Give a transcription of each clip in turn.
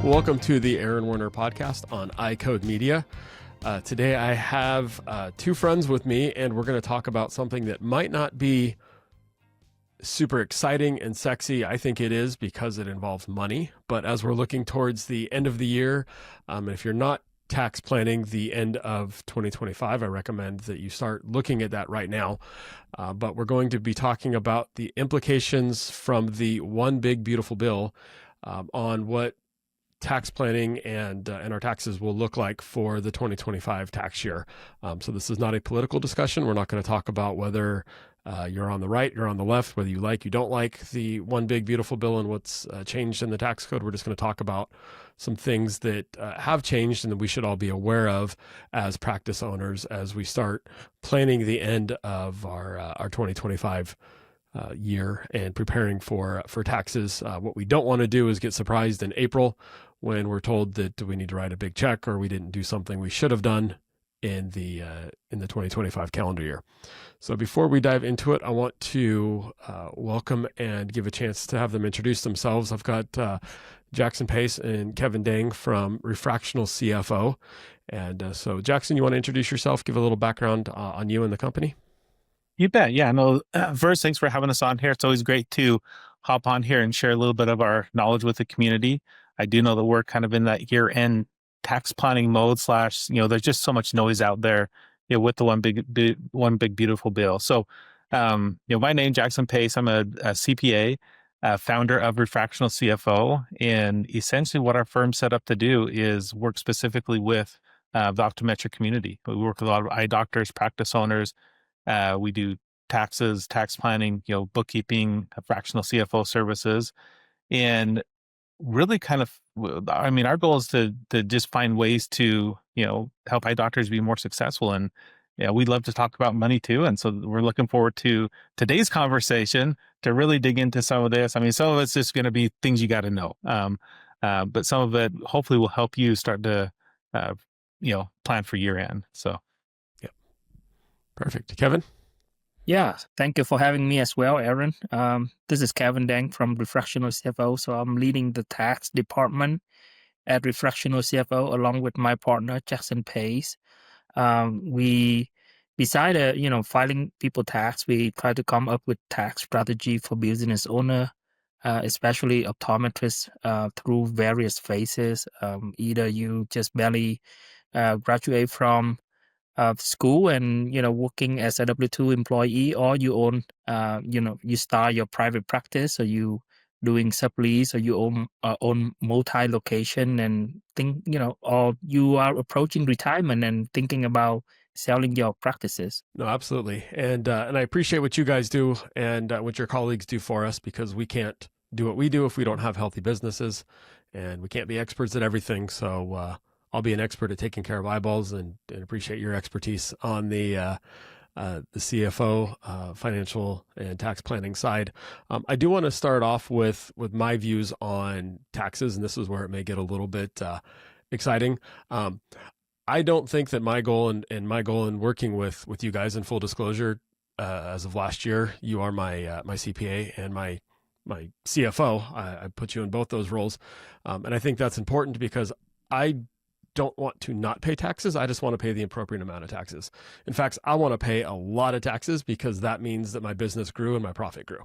Welcome to the Aaron Werner podcast on iCode Media. Today I have two friends with me, and we're going to talk about something that might not be super exciting and sexy. I think it is because it involves money. But as we're looking towards the end of the year, if you're not tax planning the end of 2025, I recommend that you start looking at that right now. But we're going to be talking about the implications from the One Big Beautiful Bill on what tax planning and our taxes will look like for the 2025 tax year. So this is not a political discussion. We're not going to talk about whether you're on the right, you're on the left, whether you don't like the One Big Beautiful Bill and what's changed in the tax code. We're just going to talk about some things that have changed and that we should all be aware of as practice owners as we start planning the end of our 2025 year and preparing for taxes. What we don't want to do is get surprised in April when we're told that we need to write a big check or we didn't do something we should have done in the 2025 calendar year. So before we dive into it, I want to welcome and give a chance to have them introduce themselves. I've got Jackson Pace and Kevin Dang from Refractional CFO. And so Jackson, you want to introduce yourself, give a little background on you and the company? You bet. Yeah, no, first, thanks for having us on here. It's always great to hop on here and share a little bit of our knowledge with the community. I do know that we're kind of in that year-end tax planning mode / there's just so much noise out there, with the One Big Beautiful Bill. So, my name, Jackson Pace, I'm a CPA, founder of Refractional CFO. And essentially what our firm's set up to do is work specifically with the optometric community. We work with a lot of eye doctors, practice owners. We do taxes, tax planning, bookkeeping, fractional CFO services, and really our goal is to just find ways to, help eye doctors be more successful. And we'd love to talk about money too. And so we're looking forward to today's conversation to really dig into some of this. Some of it's just going to be things you got to know. But some of it hopefully will help you start to, plan for year end. So. Yep. Perfect. Kevin? Yeah, thank you for having me as well, Aaron. This is Kevin Dang from Refractional CFO. So I'm leading the tax department at Refractional CFO along with my partner, Jackson Pace. We, besides, filing people tax, we try to come up with tax strategy for business owner, especially optometrists, through various phases. Either you just barely graduate from school and, working as a W-2 employee, or you own, you start your private practice, or you doing sublease, or you own multi-location and think, or you are approaching retirement and thinking about selling your practices. No, absolutely. And I appreciate what you guys do and what your colleagues do for us, because we can't do what we do if we don't have healthy businesses, and we can't be experts at everything. So, I'll be an expert at taking care of eyeballs and appreciate your expertise on the CFO, financial and tax planning side. I do want to start off with my views on taxes, and this is where it may get a little bit exciting. I don't think that my goal and my goal in working with you guys, in full disclosure, as of last year, you are my CPA and my CFO. I put you in both those roles, and I think that's important because I don't want to not pay taxes. I just want to pay the appropriate amount of taxes. In fact, I want to pay a lot of taxes because that means that my business grew and my profit grew.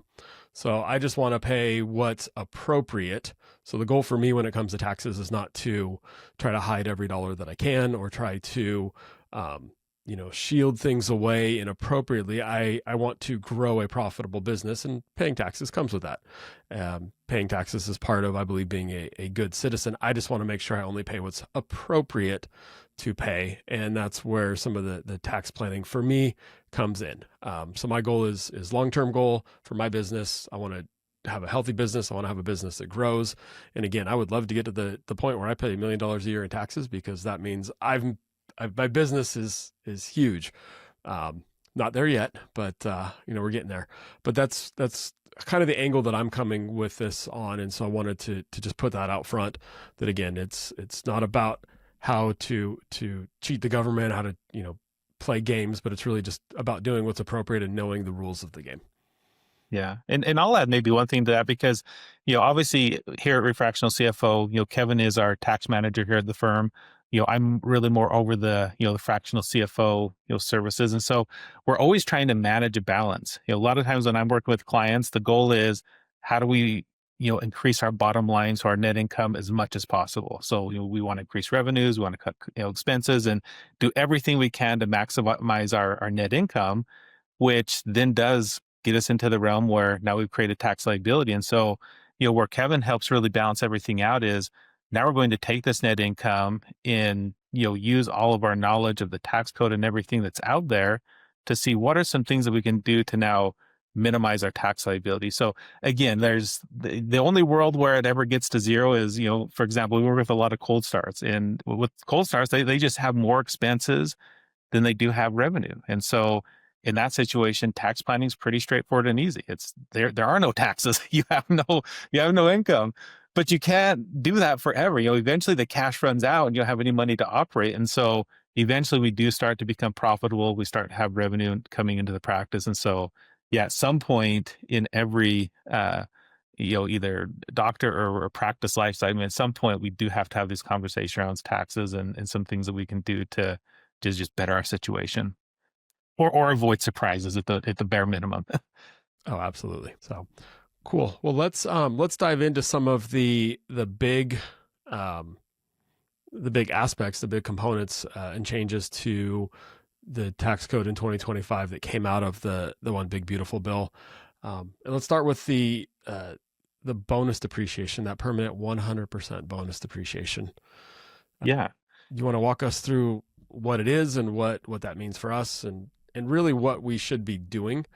So I just want to pay what's appropriate. So the goal for me when it comes to taxes is not to try to hide every dollar that I can or try to, shield things away inappropriately. I want to grow a profitable business, and paying taxes comes with that. Paying taxes is part of, I believe, being a good citizen. I just want to make sure I only pay what's appropriate to pay. And that's where some of the tax planning for me comes in. So my goal is long-term goal for my business. I want to have a healthy business. I want to have a business that grows. And again, I would love to get to the point where I pay $1 million a year in taxes, because that means my business is huge. Not there yet, but we're getting there. But that's kind of the angle that I'm coming with this on, and so I wanted to just put that out front. That again, it's not about how to cheat the government, how to play games, but it's really just about doing what's appropriate and knowing the rules of the game. Yeah. And I'll add maybe one thing to that because, obviously here at Refractional CFO, Kevin is our tax manager here at the firm. I'm really more over the fractional CFO, services. And so we're always trying to manage a balance. A lot of times when I'm working with clients, the goal is how do we, increase our bottom line, so our net income as much as possible. So, we want to increase revenues, we want to cut, expenses and do everything we can to maximize our net income, which then does get us into the realm where now we've created tax liability. And so, where Kevin helps really balance everything out is now we're going to take this net income and, use all of our knowledge of the tax code and everything that's out there to see what are some things that we can do to now minimize our tax liability. So again, there's the only world where it ever gets to zero is, for example, we work with a lot of cold starts, and with cold starts, they just have more expenses than they do have revenue. And so in that situation, tax planning is pretty straightforward and easy. It's there are no taxes. You have no income, but you can't do that forever. Eventually the cash runs out and you don't have any money to operate. And so eventually we do start to become profitable. We start to have revenue coming into the practice. And so, yeah, at some point in every, either doctor or practice lifestyle, I mean, at some point we do have to have these conversations around taxes and some things that we can do to just better our situation or avoid surprises at the bare minimum. Oh, absolutely. So cool. Well, let's dive into some of the big aspects, the big components and changes to the tax code in 2025 that came out of the one big beautiful bill. And let's start with the bonus depreciation, that permanent 100% bonus depreciation. Yeah. You want to walk us through what it is and what that means for us and really what we should be doing?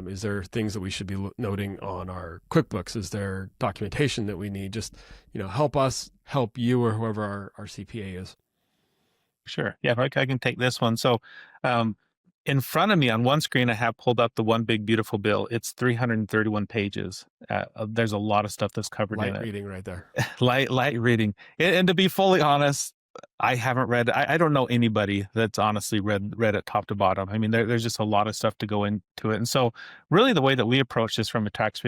Is there things that we should be noting on our QuickBooks? Is there documentation that we need? Just, help us help you or whoever our CPA is. Sure. Yeah, I can take this one. So in front of me on one screen, I have pulled up the one big beautiful bill. It's 331 pages. There's a lot of stuff that's covered in it. Light reading right there. Light reading. And to be fully honest, I haven't read. I don't know anybody that's honestly read it top to bottom. I mean, there's just a lot of stuff to go into it. And so, really, the way that we approach this from a tax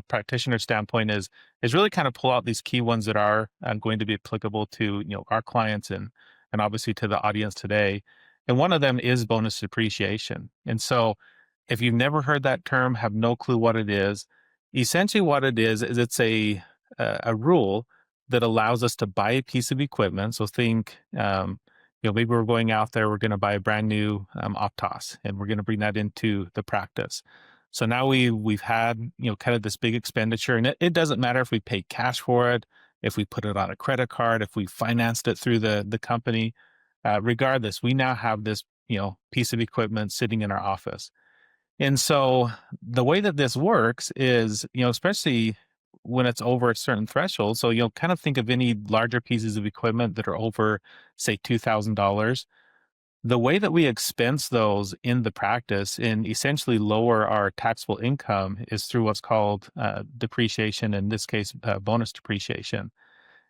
practitioner standpoint is really kind of pull out these key ones that are going to be applicable to our clients and obviously to the audience today. And one of them is bonus depreciation. And so, if you've never heard that term, have no clue what it is, essentially what it is it's a rule that allows us to buy a piece of equipment. So think, maybe we're going out there, we're going to buy a brand new Optos, and we're going to bring that into the practice. So now we've had, kind of this big expenditure, and it doesn't matter if we pay cash for it, if we put it on a credit card, if we financed it through the company, regardless, we now have this, piece of equipment sitting in our office. And so the way that this works is, especially when it's over a certain threshold. So you'll kind of think of any larger pieces of equipment that are over, say, $2,000. The way that we expense those in the practice and essentially lower our taxable income is through what's called depreciation, in this case, bonus depreciation.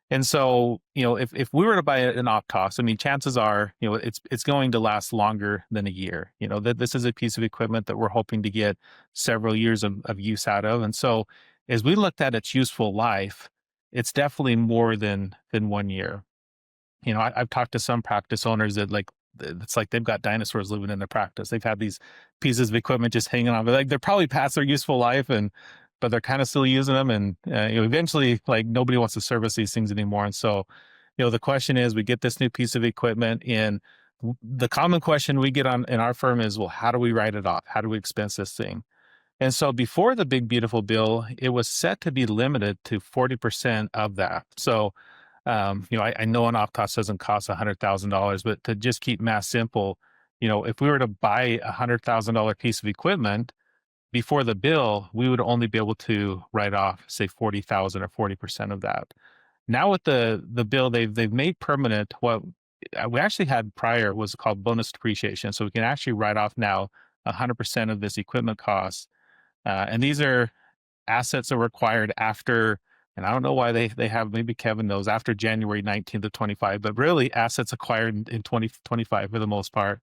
And so, if we were to buy an Optos, I mean, chances are, it's going to last longer than a year. That this is a piece of equipment that we're hoping to get several years of use out of. And so, as we looked at its useful life, it's definitely more than 1 year. I've talked to some practice owners that it's like they've got dinosaurs living in their practice. They've had these pieces of equipment just hanging on, but they're probably past their useful life, but they're kind of still using them. And eventually, nobody wants to service these things anymore. And so, the question is, we get this new piece of equipment, and the common question we get in our firm is, well, how do we write it off? How do we expense this thing? And so before the big beautiful bill, it was set to be limited to 40% of that. So, I know an Optos doesn't cost $100,000, but to just keep math simple, if we were to buy $100,000 piece of equipment before the bill, we would only be able to write off, say, 40,000 or 40% of that. Now with the bill, they've made permanent what we actually had prior was called bonus depreciation. So we can actually write off now 100% of this equipment cost. And these are assets that were acquired after, and I don't know why they have, maybe Kevin knows, after January 19th of 25, but really assets acquired in 2025 for the most part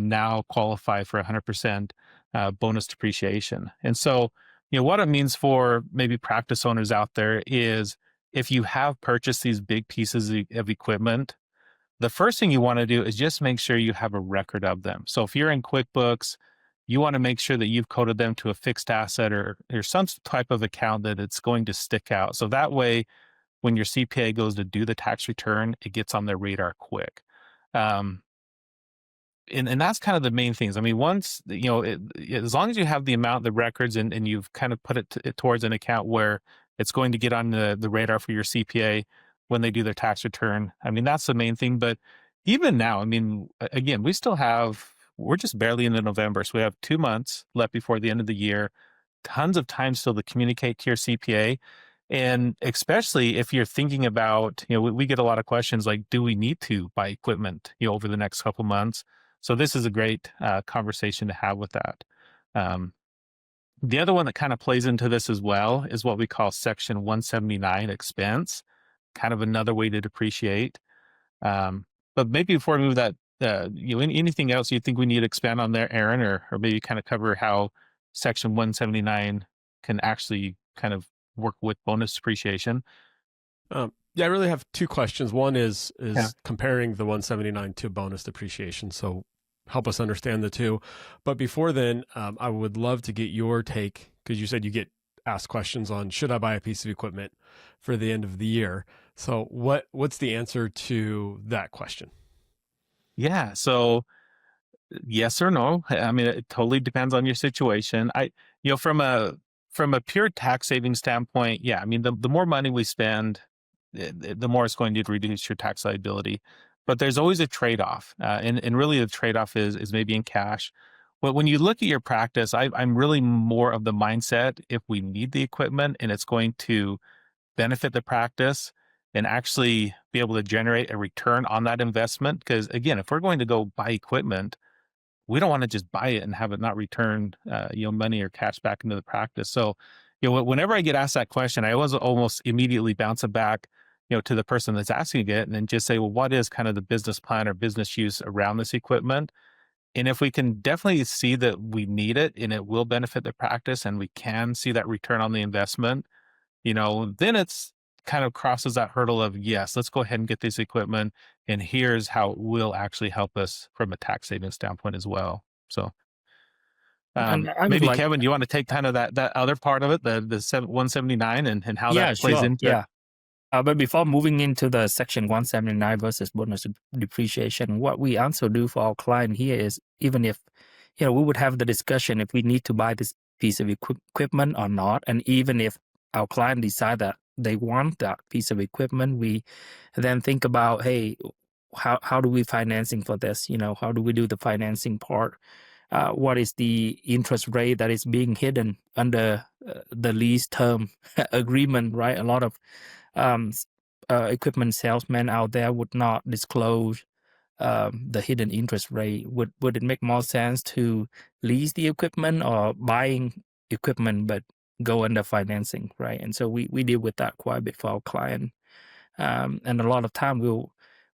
now qualify for 100%. bonus depreciation. And so, what it means for maybe practice owners out there is if you have purchased these big pieces of equipment, the first thing you want to do is just make sure you have a record of them. So if you're in QuickBooks, you want to make sure that you've coded them to a fixed asset or some type of account that it's going to stick out. So that way, when your CPA goes to do the tax return, it gets on their radar quick. And that's kind of the main things. I mean, once, as long as you have the amount, the records, and you've kind of put it towards an account where it's going to get on the radar for your CPA when they do their tax return. I mean, that's the main thing. But even now, I mean, again, we're just barely into November. So we have 2 months left before the end of the year, tons of time still to communicate to your CPA. And especially if you're thinking about, we get a lot of questions like, do we need to buy equipment, over the next couple months? So this is a great conversation to have with that. The other one that kind of plays into this as well is what we call Section 179 expense, kind of another way to depreciate. But maybe before we move that, anything else you think we need to expand on there, Aaron, or maybe kind of cover how Section 179 can actually kind of work with bonus depreciation? Yeah, I really have two questions. One is comparing the 179 to bonus depreciation. So help us understand the two. But before then, I would love to get your take, because you said you get asked questions on, should I buy a piece of equipment for the end of the year? So what's the answer to that question? Yeah. So yes or no. I mean, it totally depends on your situation. From a pure tax saving standpoint, yeah, I mean, the more money we spend, the more it's going to reduce your tax liability. But there's always a trade-off. And really the trade-off is maybe in cash. But when you look at your practice, I'm really more of the mindset, if we need the equipment and it's going to benefit the practice and actually be able to generate a return on that investment. Because again, if we're going to go buy equipment, we don't want to just buy it and have it not return, money or cash back into the practice. So, whenever I get asked that question, I always almost immediately bounce it back, to the person that's asking it, and then just say, well, what is kind of the business plan or business use around this equipment? And if we can definitely see that we need it and it will benefit the practice and we can see that return on the investment, then it's kind of crosses that hurdle of, yes, let's go ahead and get this equipment. And here's how it will actually help us from a tax savings standpoint as well. So And I would maybe like, Kevin, do you want to take kind of that other part of it, the 179 and how yeah, that plays sure, into yeah. But before moving into the Section 179 versus bonus depreciation, what we also do for our client here is, even if, we would have the discussion if we need to buy this piece of equipment or not. And even if our client decide that they want that piece of equipment, we then think about, hey, how do we financing for this? How do we do the financing part? What is the interest rate that is being hidden under the lease term agreement, right? A lot of equipment salesmen out there would not disclose the hidden interest rate. Would it make more sense to lease the equipment or buying equipment but go under financing, right? And so we deal with that quite a bit for our client. And a lot of time we'll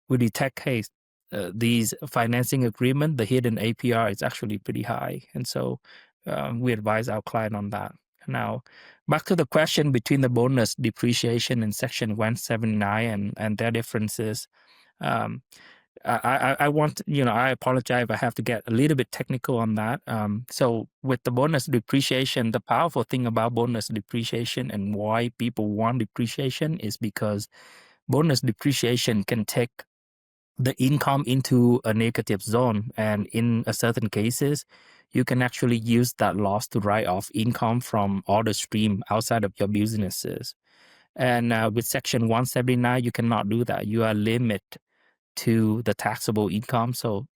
detect, hey, these financing agreement, the hidden APR is actually pretty high. And so we advise our client on that. Now, back to the question between the bonus depreciation and Section 179 and their differences. I want, I apologize if I have to get a little bit technical on that. So with the bonus depreciation, the powerful thing about bonus depreciation and why people want depreciation is because bonus depreciation can take the income into a negative zone. And in a certain cases, you can actually use that loss to write off income from other stream outside of your businesses. And with Section 179, you cannot do that. You are limited to the taxable income. So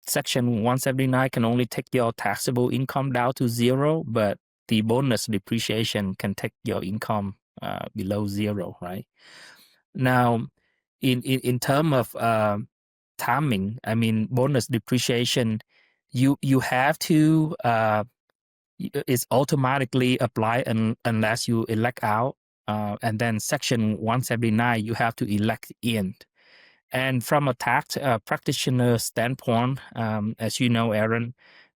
Section 179 can only take your taxable income down to zero, but the bonus depreciation can take your income below zero, right? Now, in terms of timing, I mean, bonus depreciation, you have to it's automatically applied unless you elect out, and then Section 179 you have to elect in. And from a tax practitioner standpoint, as you know, Aaron,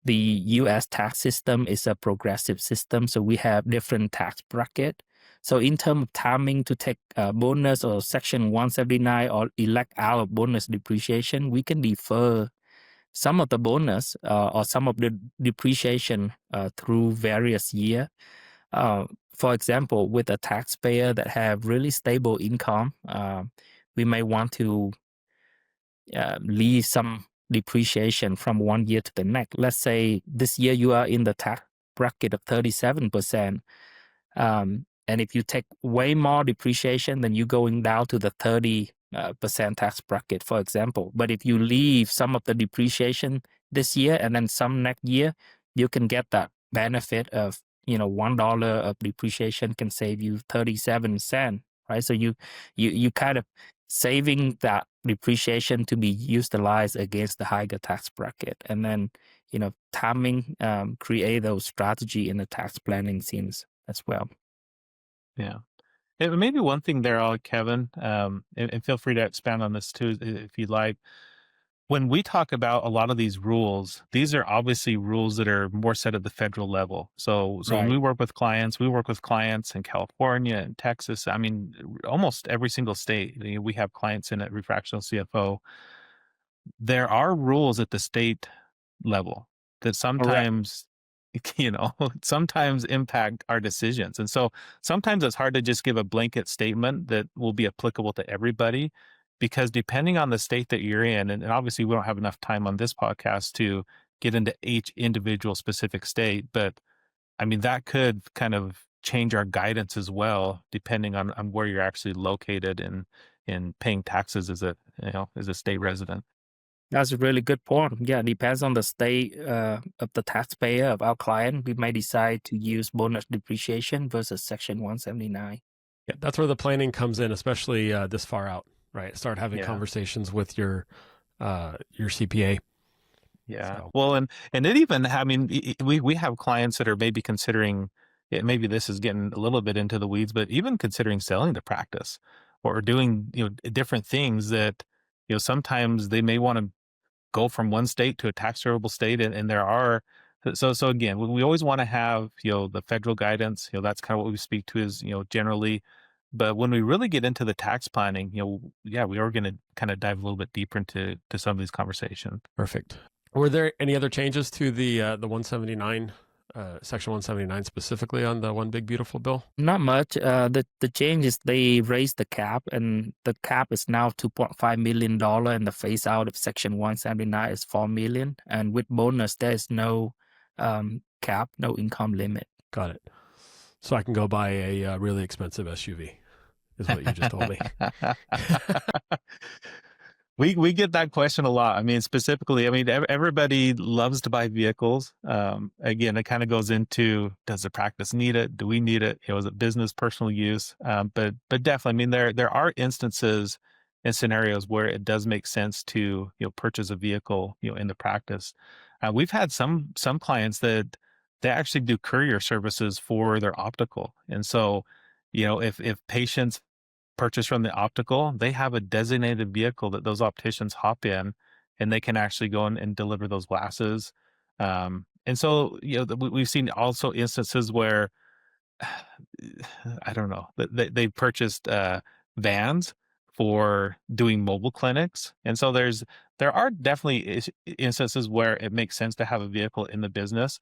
the U.S. tax system is a progressive system, so we have different tax bracket. So in terms of timing to take a bonus or Section 179 or elect out of bonus depreciation, we can defer some of the bonus or some of the depreciation through various years. For example, with a taxpayer that have really stable income, we may want to leave some depreciation from one year to the next. Let's say this year you are in the tax bracket of 37%. And if you take way more depreciation, then you're going down to the 30% tax bracket, for example. But if you leave some of the depreciation this year and then some next year, you can get that benefit of, $1 of depreciation can save you 37 cents, right? So you kind of saving that depreciation to be utilized against the higher tax bracket. And then, timing, create those strategy in the tax planning scenes as well. Yeah. And maybe one thing there, Kevin, and feel free to expand on this too, if you'd like. When we talk about a lot of these rules, these are obviously rules that are more set at the federal level. So when Right. we work with clients in California and Texas. I mean, almost every single state. We have clients in at Refractional CFO. There are rules at the state level that Correct. sometimes, sometimes impact our decisions. And so sometimes it's hard to just give a blanket statement that will be applicable to everybody, because depending on the state that you're in, and obviously we don't have enough time on this podcast to get into each individual specific state, but I mean, that could kind of change our guidance as well, depending on where you're actually located in paying taxes as a state resident. That's a really good point. Yeah, it depends on the state of the taxpayer of our client. We may decide to use bonus depreciation versus Section 179. Yeah, that's where the planning comes in, especially this far out, right? Start having Yeah. conversations with your CPA. Yeah. So. Well, and it even, I mean, we have clients that are maybe considering, maybe this is getting a little bit into the weeds, but even considering selling the practice or doing, different things that, sometimes they may want to go from one state to a tax favorable state. And there are, so again, we always want to have, the federal guidance, that's kind of what we speak to is, generally. But when we really get into the tax planning, we are going to kind of dive a little bit deeper into some of these conversations. Perfect. Were there any other changes to the 179, Section 179 specifically on the One Big Beautiful Bill? Not much. The change is they raised the cap, and the cap is now $2.5 million, and the phase out of Section 179 is $4 million. And with bonus, there is no cap, no income limit. Got it. So I can go buy a really expensive SUV, is what you just told me. We get that question a lot. I mean, specifically, everybody loves to buy vehicles. Again, it kind of goes into, does the practice need it? Do we need it? Is it business, personal use? But definitely, I mean, there are instances and scenarios where it does make sense to, purchase a vehicle, in the practice. We've had some clients that they actually do courier services for their optical. And so, if patients purchase from the optical, they have a designated vehicle that those opticians hop in, and they can actually go in and deliver those glasses. And so, we've seen also instances where, I don't know, they purchased vans for doing mobile clinics. And so there are definitely instances where it makes sense to have a vehicle in the business.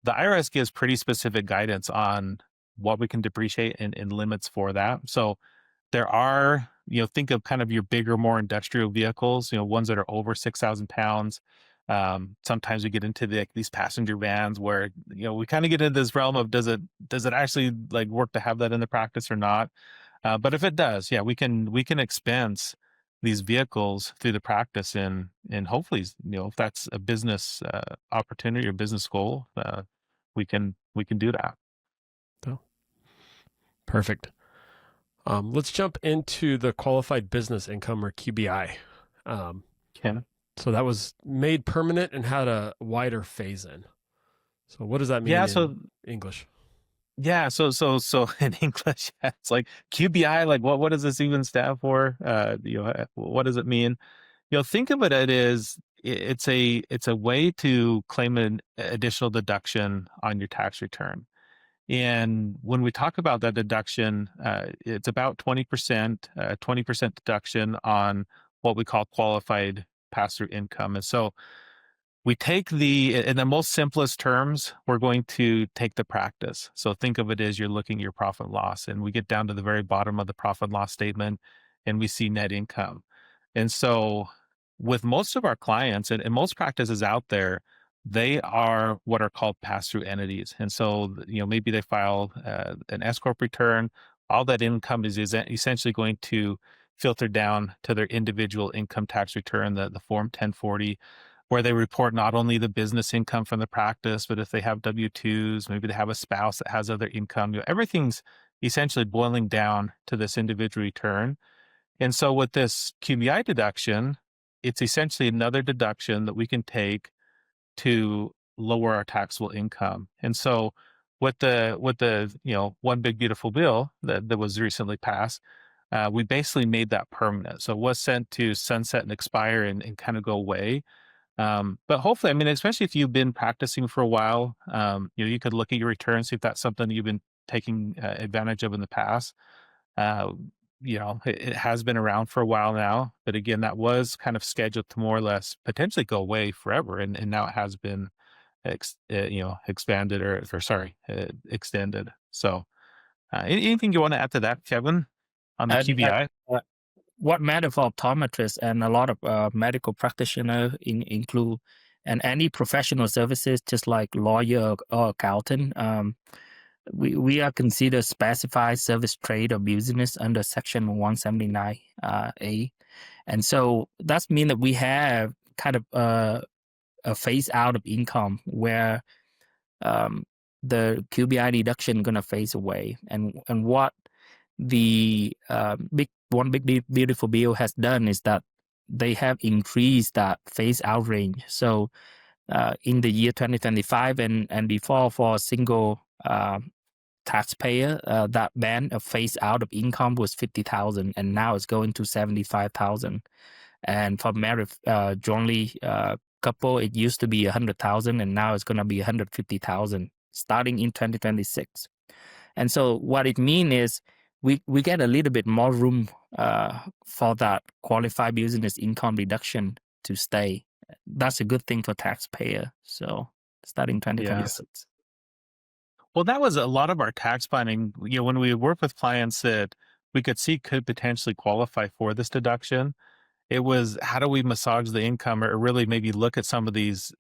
The IRS gives pretty specific guidance on what we can depreciate and limits for that. So there are, think of kind of your bigger, more industrial vehicles, ones that are over 6,000 pounds. Sometimes we get into these passenger vans where, we kind of get into this realm of does it actually like work to have that in the practice or not? But if it does, we can expense these vehicles through the practice and hopefully, if that's a business opportunity or business goal, we can do that. Oh, perfect. Let's jump into the qualified business income, or QBI. So that was made permanent and had a wider phase in. So what does that mean in English? Yeah, so in English, it's like QBI. Like what does this even stand for? What does it mean? think of it as it's a way to claim an additional deduction on your tax return. And when we talk about that deduction, it's about 20%, 20% deduction on what we call qualified pass-through income. And so we take in the most simplest terms, we're going to take the practice. So think of it as you're looking at your profit and loss, and we get down to the very bottom of the profit and loss statement, and we see net income. And so with most of our clients and most practices out there, they are what are called pass-through entities. And so, maybe they file an S corp return. All that income is essentially going to filter down to their individual income tax return, the Form 1040, where they report not only the business income from the practice, but if they have W-2s, maybe they have a spouse that has other income. Everything's essentially boiling down to this individual return. And so with this QBI deduction, it's essentially another deduction that we can take to lower our taxable income. And so with the one big beautiful bill that was recently passed, we basically made that permanent. So it was sent to sunset and expire and kind of go away. But hopefully, I mean, especially if you've been practicing for a while, you could look at your returns, see if that's something you've been taking advantage of in the past. It has been around for a while now, but again, that was kind of scheduled to more or less potentially go away forever, and now it has been expanded extended. So, anything you want to add to that, Kevin, on the And QBI? what matter for optometrists and a lot of medical practitioners include, and any professional services, just like lawyer or accountant, we are considered specified service trade or business under Section 179 A, and so that's mean that we have kind of a phase out of income where the QBI deduction gonna phase away, and what the big beautiful bill has done is that they have increased that phase out range. So in the year 2025 and before, for a single taxpayer, that band of phase out of income was 50,000, and now it's going to 75,000. And for married jointly couple, it used to be 100,000, and now it's going to be 150,000 starting in 2026. And so what it means is we get a little bit more room for that qualified business income deduction to stay. That's a good thing for taxpayer. So starting 2026. Well, that was a lot of our tax planning. When we work with clients that we could see could potentially qualify for this deduction, it was how do we massage the income, or really maybe look at some of these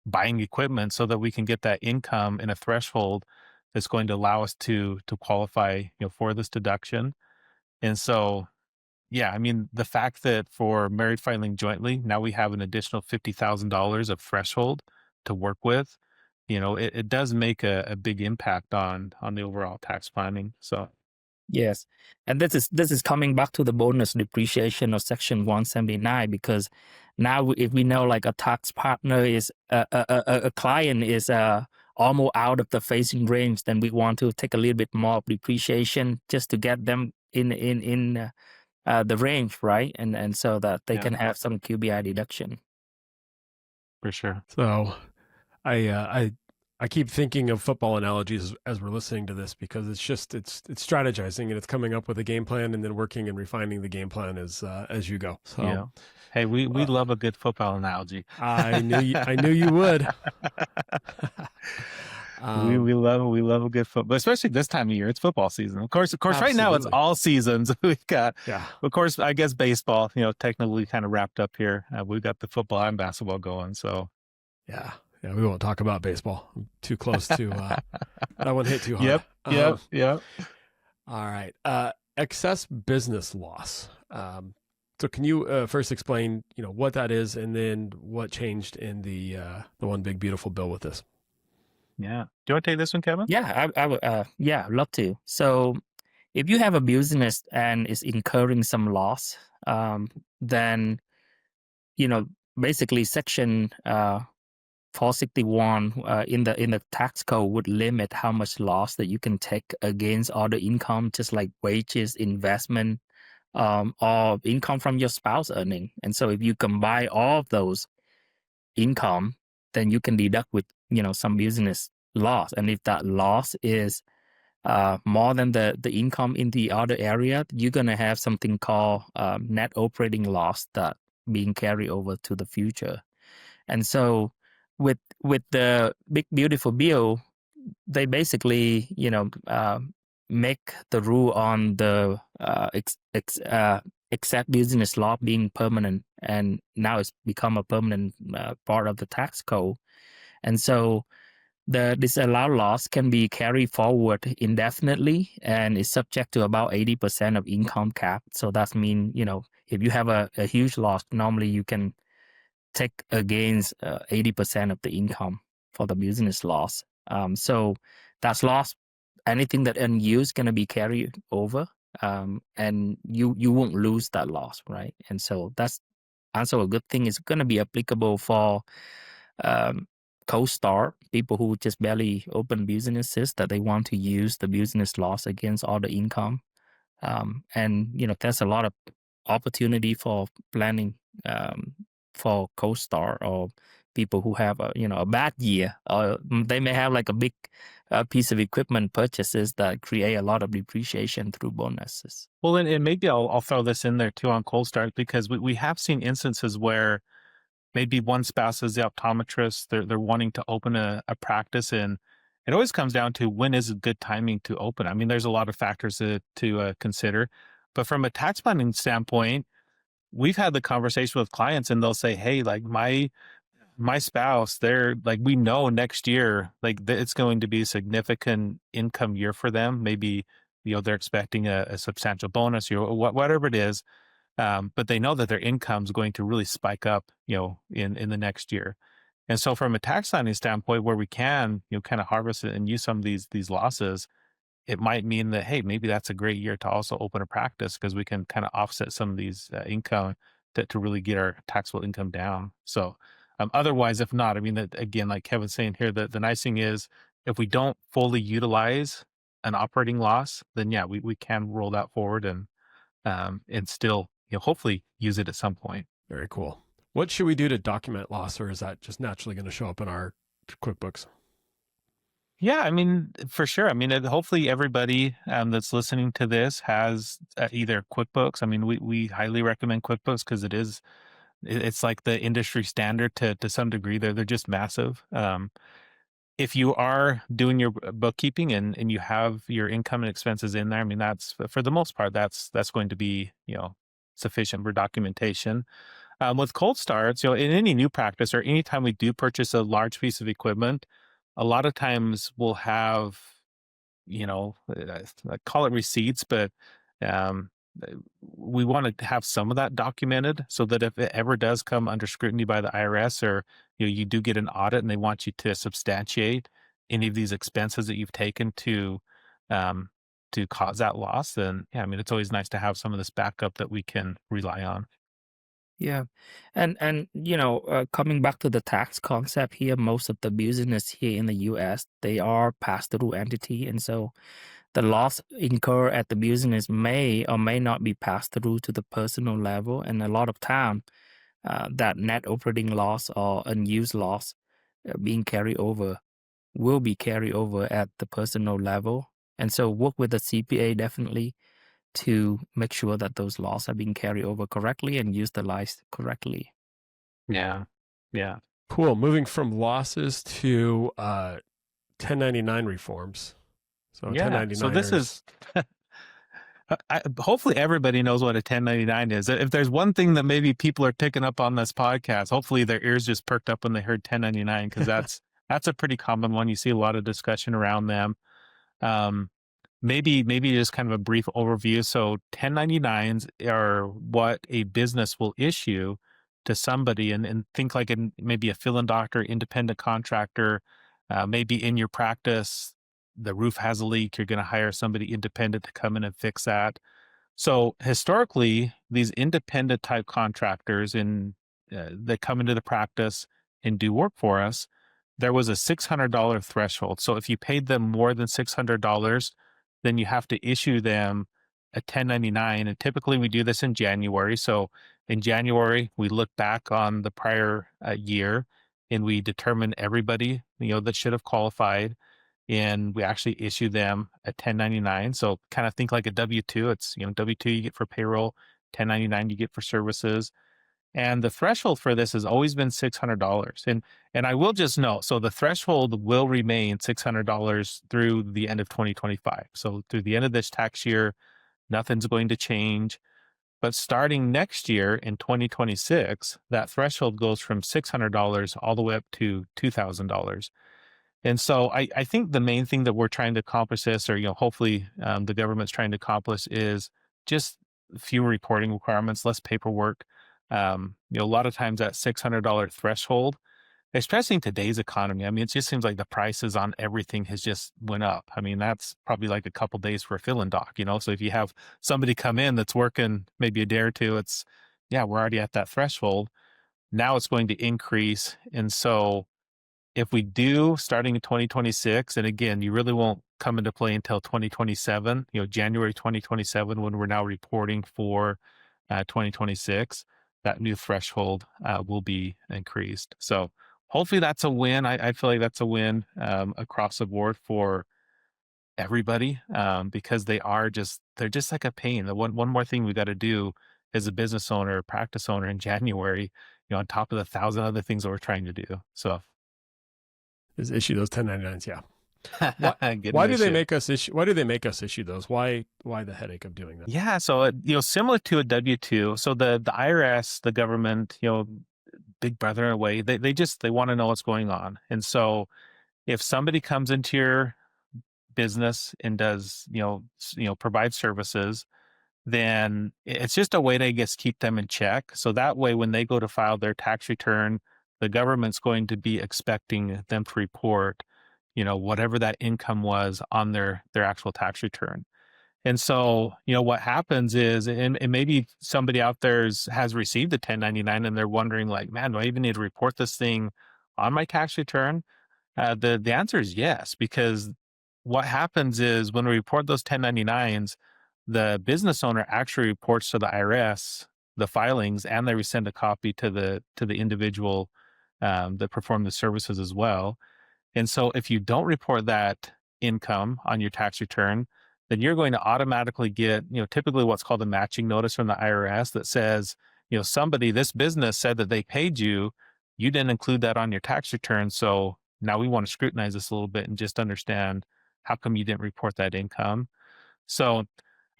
buying equipment so that we can get that income in a threshold that's going to allow us to qualify for this deduction. And so, yeah, I mean, the fact that for married filing jointly, now we have an additional $50,000 of threshold to work with, it does make a big impact on the overall tax planning. So. Yes, and this is coming back to the bonus depreciation of Section 179, because now if we know like a tax partner is a client is almost out of the phasing range, then we want to take a little bit more of depreciation just to get them in the range, right? And so that they can have some QBI deduction. For sure. So I keep thinking of football analogies as we're listening to this, because it's strategizing, and it's coming up with a game plan and then working and refining the game plan as you go. So, yeah. Hey, we love a good football analogy. I knew you would. We love a good football, especially this time of year. It's football season. Of course, absolutely. Right now it's all seasons. We've got, of course, I guess baseball, technically kind of wrapped up here. We've got the football and basketball going. So, yeah, we won't talk about baseball. I'm too close to that one hit too hard. Yep. All right. Excess business loss. So can you first explain, what that is, and then what changed in the one big beautiful bill with this? Yeah. Do you want to take this one, Kevin? Yeah, I would. Yeah, I'd love to. So if you have a business and is incurring some loss, then, basically Section 461 in the tax code would limit how much loss that you can take against other income, just like wages, investment, or income from your spouse earning. And so if you combine all of those income, then you can deduct with, some business loss. And if that loss is more than the income in the other area, you're going to have something called net operating loss that being carried over to the future. And so with the big beautiful bill, they basically make the rule on the exact business law being permanent, and now it's become a permanent part of the tax code. And so the disallowed loss can be carried forward indefinitely and is subject to about 80% of income cap. So that means, if you have a huge loss, normally you can take against 80% of the income for the business loss. So that's loss. Anything that unused going to be carried over, and you won't lose that loss, right? And so that's also a good thing. It's going to be applicable for um, co-start people who just barely open businesses that they want to use the business loss against all the income. And there's a lot of opportunity for planning for co-star or people who have a bad year, or they may have like a big piece of equipment purchases that create a lot of depreciation through bonuses. Well, and maybe I'll throw this in there too on cold start, because we have seen instances where maybe one spouse is the optometrist, they're wanting to open a practice, and it always comes down to when is a good timing to open. I mean, there's a lot of factors to consider, but from a tax planning standpoint, we've had the conversation with clients and they'll say, hey, like my spouse, they're like, we know next year, like it's going to be a significant income year for them. Maybe, they're expecting a substantial bonus or whatever it is. But they know that their income is going to really spike up, in the next year. And so from a tax planning standpoint, where we can, kind of harvest it and use some of these losses, it might mean that, hey, maybe that's a great year to also open a practice, because we can kind of offset some of these income to really get our taxable income down. So otherwise, if not, I mean, that again, like Kevin's saying here, the nice thing is if we don't fully utilize an operating loss, then yeah, we can roll that forward and still, hopefully use it at some point. Very cool. What should we do to document loss, or is that just naturally going to show up in our QuickBooks? Yeah, I mean, for sure. I mean, hopefully everybody that's listening to this has either QuickBooks. I mean, we highly recommend QuickBooks because it's like the industry standard to some degree. They're just massive. If you are doing your bookkeeping and you have your income and expenses in there, I mean, that's for the most part, that's going to be, sufficient for documentation. With cold starts, in any new practice or anytime we do purchase a large piece of equipment, a lot of times we'll have, I call it receipts, but um, we want to have some of that documented so that if it ever does come under scrutiny by the IRS, or you do get an audit and they want you to substantiate any of these expenses that you've taken to cause that loss, then yeah, I mean, it's always nice to have some of this backup that we can rely on. Yeah. And coming back to the tax concept here, most of the business here in the US, they are pass-through entity. And so the loss incurred at the business may or may not be passed through to the personal level. And a lot of time, that net operating loss or unused loss being carried over will be carried over at the personal level. And so work with the CPA definitely to make sure that those laws are being carried over correctly and utilized correctly. Yeah. Yeah. Cool. Moving from losses to 1099 reforms. So Yeah. 1099ers. So this is hopefully everybody knows what a 1099 is. If there's one thing that maybe people are picking up on this podcast, hopefully their ears just perked up when they heard 1099, because that's a pretty common one. You see a lot of discussion around them. Maybe just kind of a brief overview. So 1099s are what a business will issue to somebody, and think like maybe a fill-in doctor, independent contractor, maybe in your practice, the roof has a leak, you're going to hire somebody independent to come in and fix that. So historically, these independent type contractors that come into the practice and do work for us, there was a $600 threshold. So if you paid them more than $600, then you have to issue them a 1099, and typically we do this in January. So in January, we look back on the prior year and we determine everybody, that should have qualified, and we actually issue them a 1099. So kind of think like a W-2. It's, W-2 you get for payroll, 1099 you get for services. And the threshold for this has always been $600. And I will just note, so the threshold will remain $600 through the end of 2025. So through the end of this tax year, nothing's going to change. But starting next year in 2026, that threshold goes from $600 all the way up to $2,000. And so I think the main thing that we're trying to accomplish this, or hopefully the government's trying to accomplish, is just fewer reporting requirements, less paperwork. A lot of times that $600 threshold, especially in today's economy, I mean, it just seems like the prices on everything has just went up. I mean, that's probably like a couple days for a fill-in doc, So if you have somebody come in that's working maybe a day or two, we're already at that threshold. Now it's going to increase. And so if we do starting in 2026, and again, you really won't come into play until 2027, January 2027, when we're now reporting for 2026, that new threshold will be increased. So hopefully that's a win. I feel like that's a win across the board for everybody, because they're just like a pain. The one more thing we got to do as a business owner, practice owner in January, on top of the 1,000 other things that we're trying to do. So is issue those 1099s. Yeah. Why do they make us issue? Why do they make us issue those? Why the headache of doing that? Yeah. So, similar to a W-2. So the IRS, the government, big brother in a way, they want to know what's going on. And so if somebody comes into your business and does, provide services, then it's just a way to, I guess, keep them in check. So that way, when they go to file their tax return, the government's going to be expecting them to report, whatever that income was on their actual tax return. And so, what happens is, and maybe somebody out there has received a 1099 and they're wondering like, man, do I even need to report this thing on my tax return? The answer is yes, because what happens is when we report those 1099s, the business owner actually reports to the IRS the filings, and they send a copy to the individual that performed the services as well. And so if you don't report that income on your tax return, then you're going to automatically get, typically what's called a matching notice from the IRS that says, this business said that they paid you, you didn't include that on your tax return. So now we want to scrutinize this a little bit and just understand how come you didn't report that income. So,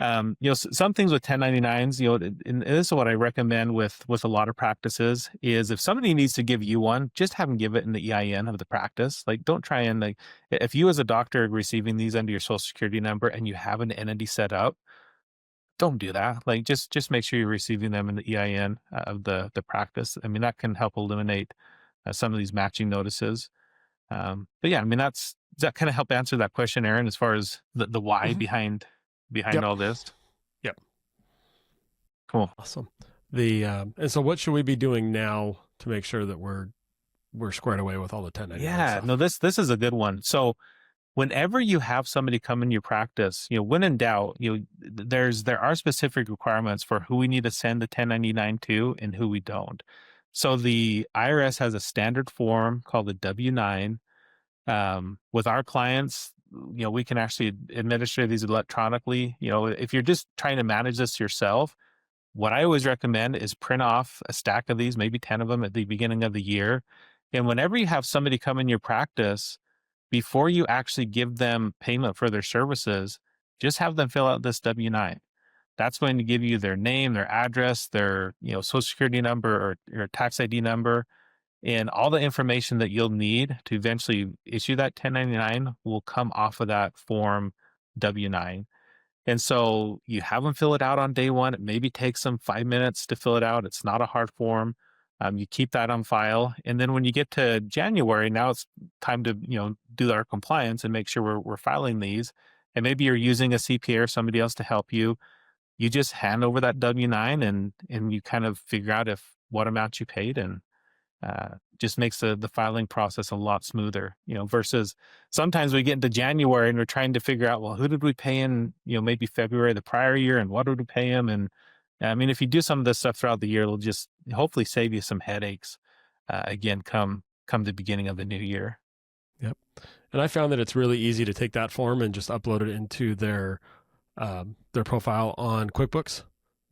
some things with 1099s, and this is what I recommend with a lot of practices, is if somebody needs to give you one, just have them give it in the EIN of the practice. Like, don't try and if you as a doctor are receiving these under your social security number and you have an entity set up, don't do that. Like, just make sure you're receiving them in the EIN of the practice. I mean, that can help eliminate some of these matching notices. But yeah, I mean, does that kind of help answer that question, Aaron, as far as the why behind Yep. all this? Yep. Cool. Awesome. And so what should we be doing now to make sure that we're squared away with all the 1099 Yeah, stuff? no, this is a good one. So whenever you have somebody come in your practice, when in doubt, there are specific requirements for who we need to send the 1099 to and who we don't. So the IRS has a standard form called the W-9. With our clients, we can actually administer these electronically. If you're just trying to manage this yourself, what I always recommend is print off a stack of these, maybe 10 of them at the beginning of the year. And whenever you have somebody come in your practice, before you actually give them payment for their services, just have them fill out this W-9. That's going to give you their name, their address, their social security number or tax ID number, and all the information that you'll need to eventually issue that 1099 will come off of that form W-9. And so you have them fill it out on day one. It maybe takes them 5 minutes to fill it out. It's not a hard form. You keep that on file. And then when you get to January, now it's time to, do our compliance and make sure we're filing these. And maybe you're using a CPA or somebody else to help you. You just hand over that W-9 and you kind of figure out what amount you paid, and just makes the filing process a lot smoother, versus sometimes we get into January and we're trying to figure out, well, who did we pay in, maybe February the prior year, and what did we pay them? And I mean, if you do some of this stuff throughout the year, it'll just hopefully save you some headaches, again, come the beginning of the new year. Yep. And I found that it's really easy to take that form and just upload it into their profile on QuickBooks.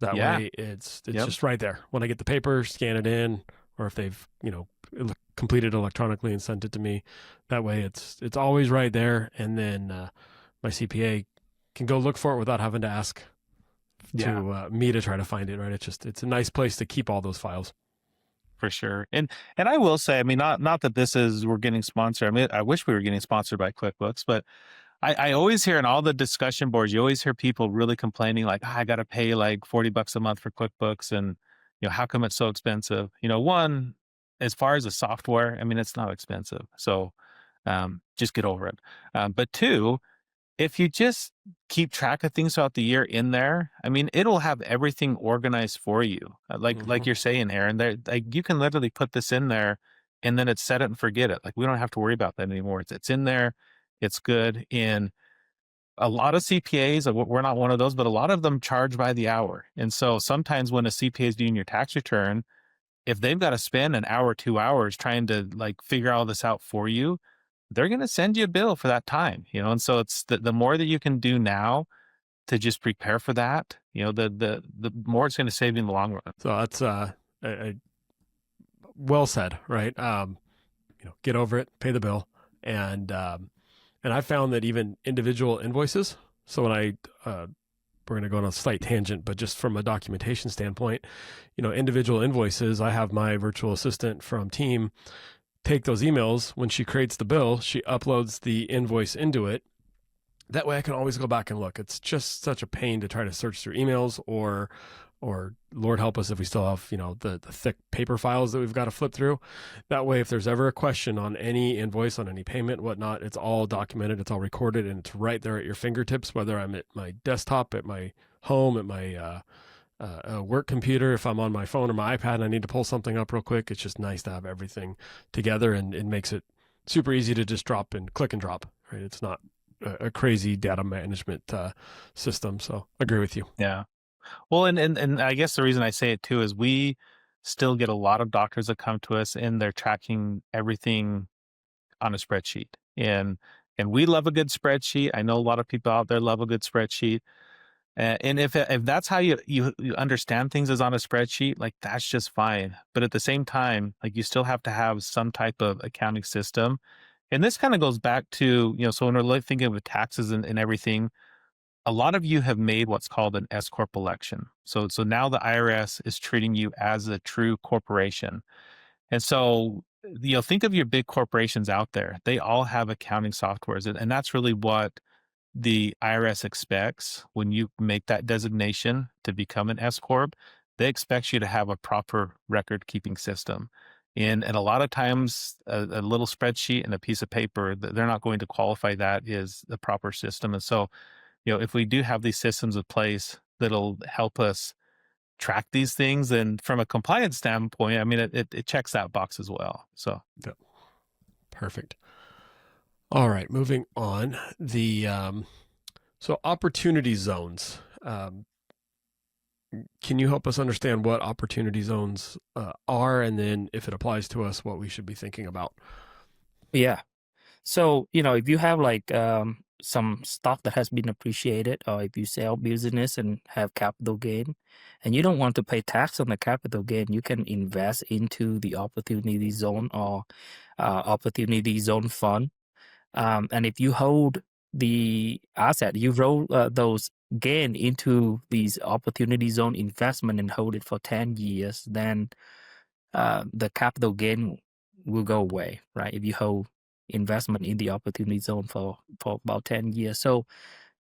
That way it's just right there. When I get the paper, scan it in, or if they've, completed electronically and sent it to me, that way it's always right there. And then my CPA can go look for it without having to ask to me to try to find it, right? It's a nice place to keep all those files. For sure. And I will say, I mean, not that we're getting sponsored. I mean, I wish we were getting sponsored by QuickBooks, but I always hear in all the discussion boards, you always hear people really complaining like, I got to pay like $40 a month for QuickBooks. And, how come it's so expensive? One, as far as the software, I mean, it's not expensive. So just get over it. But two, if you just keep track of things throughout the year in there, I mean, it'll have everything organized for you. Like you're saying, Aaron, like you can literally put this in there and then it's set it and forget it. Like we don't have to worry about that anymore. It's in there. It's good. In a lot of CPAs, we're not one of those, but a lot of them charge by the hour. And so sometimes when a CPA is doing your tax return, if they've got to spend an hour, 2 hours trying to like figure all this out for you, they're going to send you a bill for that time, and so it's the more that you can do now to just prepare for that, the more it's going to save you in the long run. So that's well said, right? Get over it, pay the bill. And I found that even individual invoices. So when we're going to go on a slight tangent, but just from a documentation standpoint, individual invoices, I have my virtual assistant from team take those emails. When she creates the bill, she uploads the invoice into it. That way I can always go back and look. It's just such a pain to try to search through emails or Lord help us if we still have, the thick paper files that we've got to flip through. That way, if there's ever a question on any invoice, on any payment, whatnot, it's all documented, it's all recorded, and it's right there at your fingertips, whether I'm at my desktop, at my home, at my work computer, if I'm on my phone or my iPad and I need to pull something up real quick. It's just nice to have everything together, and it makes it super easy to just drop and click and drop, right? It's not a crazy data management system. So I agree with you. Yeah. Well, and I guess the reason I say it too is we still get a lot of doctors that come to us and they're tracking everything on a spreadsheet. And we love a good spreadsheet. I know a lot of people out there love a good spreadsheet. And if that's how you understand things is on a spreadsheet, like that's just fine. But at the same time, like you still have to have some type of accounting system. And this kind of goes back to, so when we're thinking of taxes and everything, a lot of you have made what's called an S Corp election. So now the IRS is treating you as a true corporation. And so, think of your big corporations out there. They all have accounting softwares. And that's really what the IRS expects when you make that designation to become an S Corp. They expect you to have a proper record keeping system. And a lot of times, a little spreadsheet and a piece of paper, they're not going to qualify that as the proper system. And so, if we do have these systems in place that'll help us track these things, and from a compliance standpoint, I mean, it checks that box as well. So, yep. Perfect. All right, moving on. So opportunity zones. Can you help us understand what opportunity zones are, and then if it applies to us, what we should be thinking about? Yeah. So, if you have like some stock that has been appreciated, or if you sell business and have capital gain, and you don't want to pay tax on the capital gain, you can invest into the opportunity zone or opportunity zone fund. And if you hold the asset, you roll those gain into these opportunity zone investment and hold it for 10 years, then the capital gain will go away, right? If you hold investment in the opportunity zone for about 10 years. So,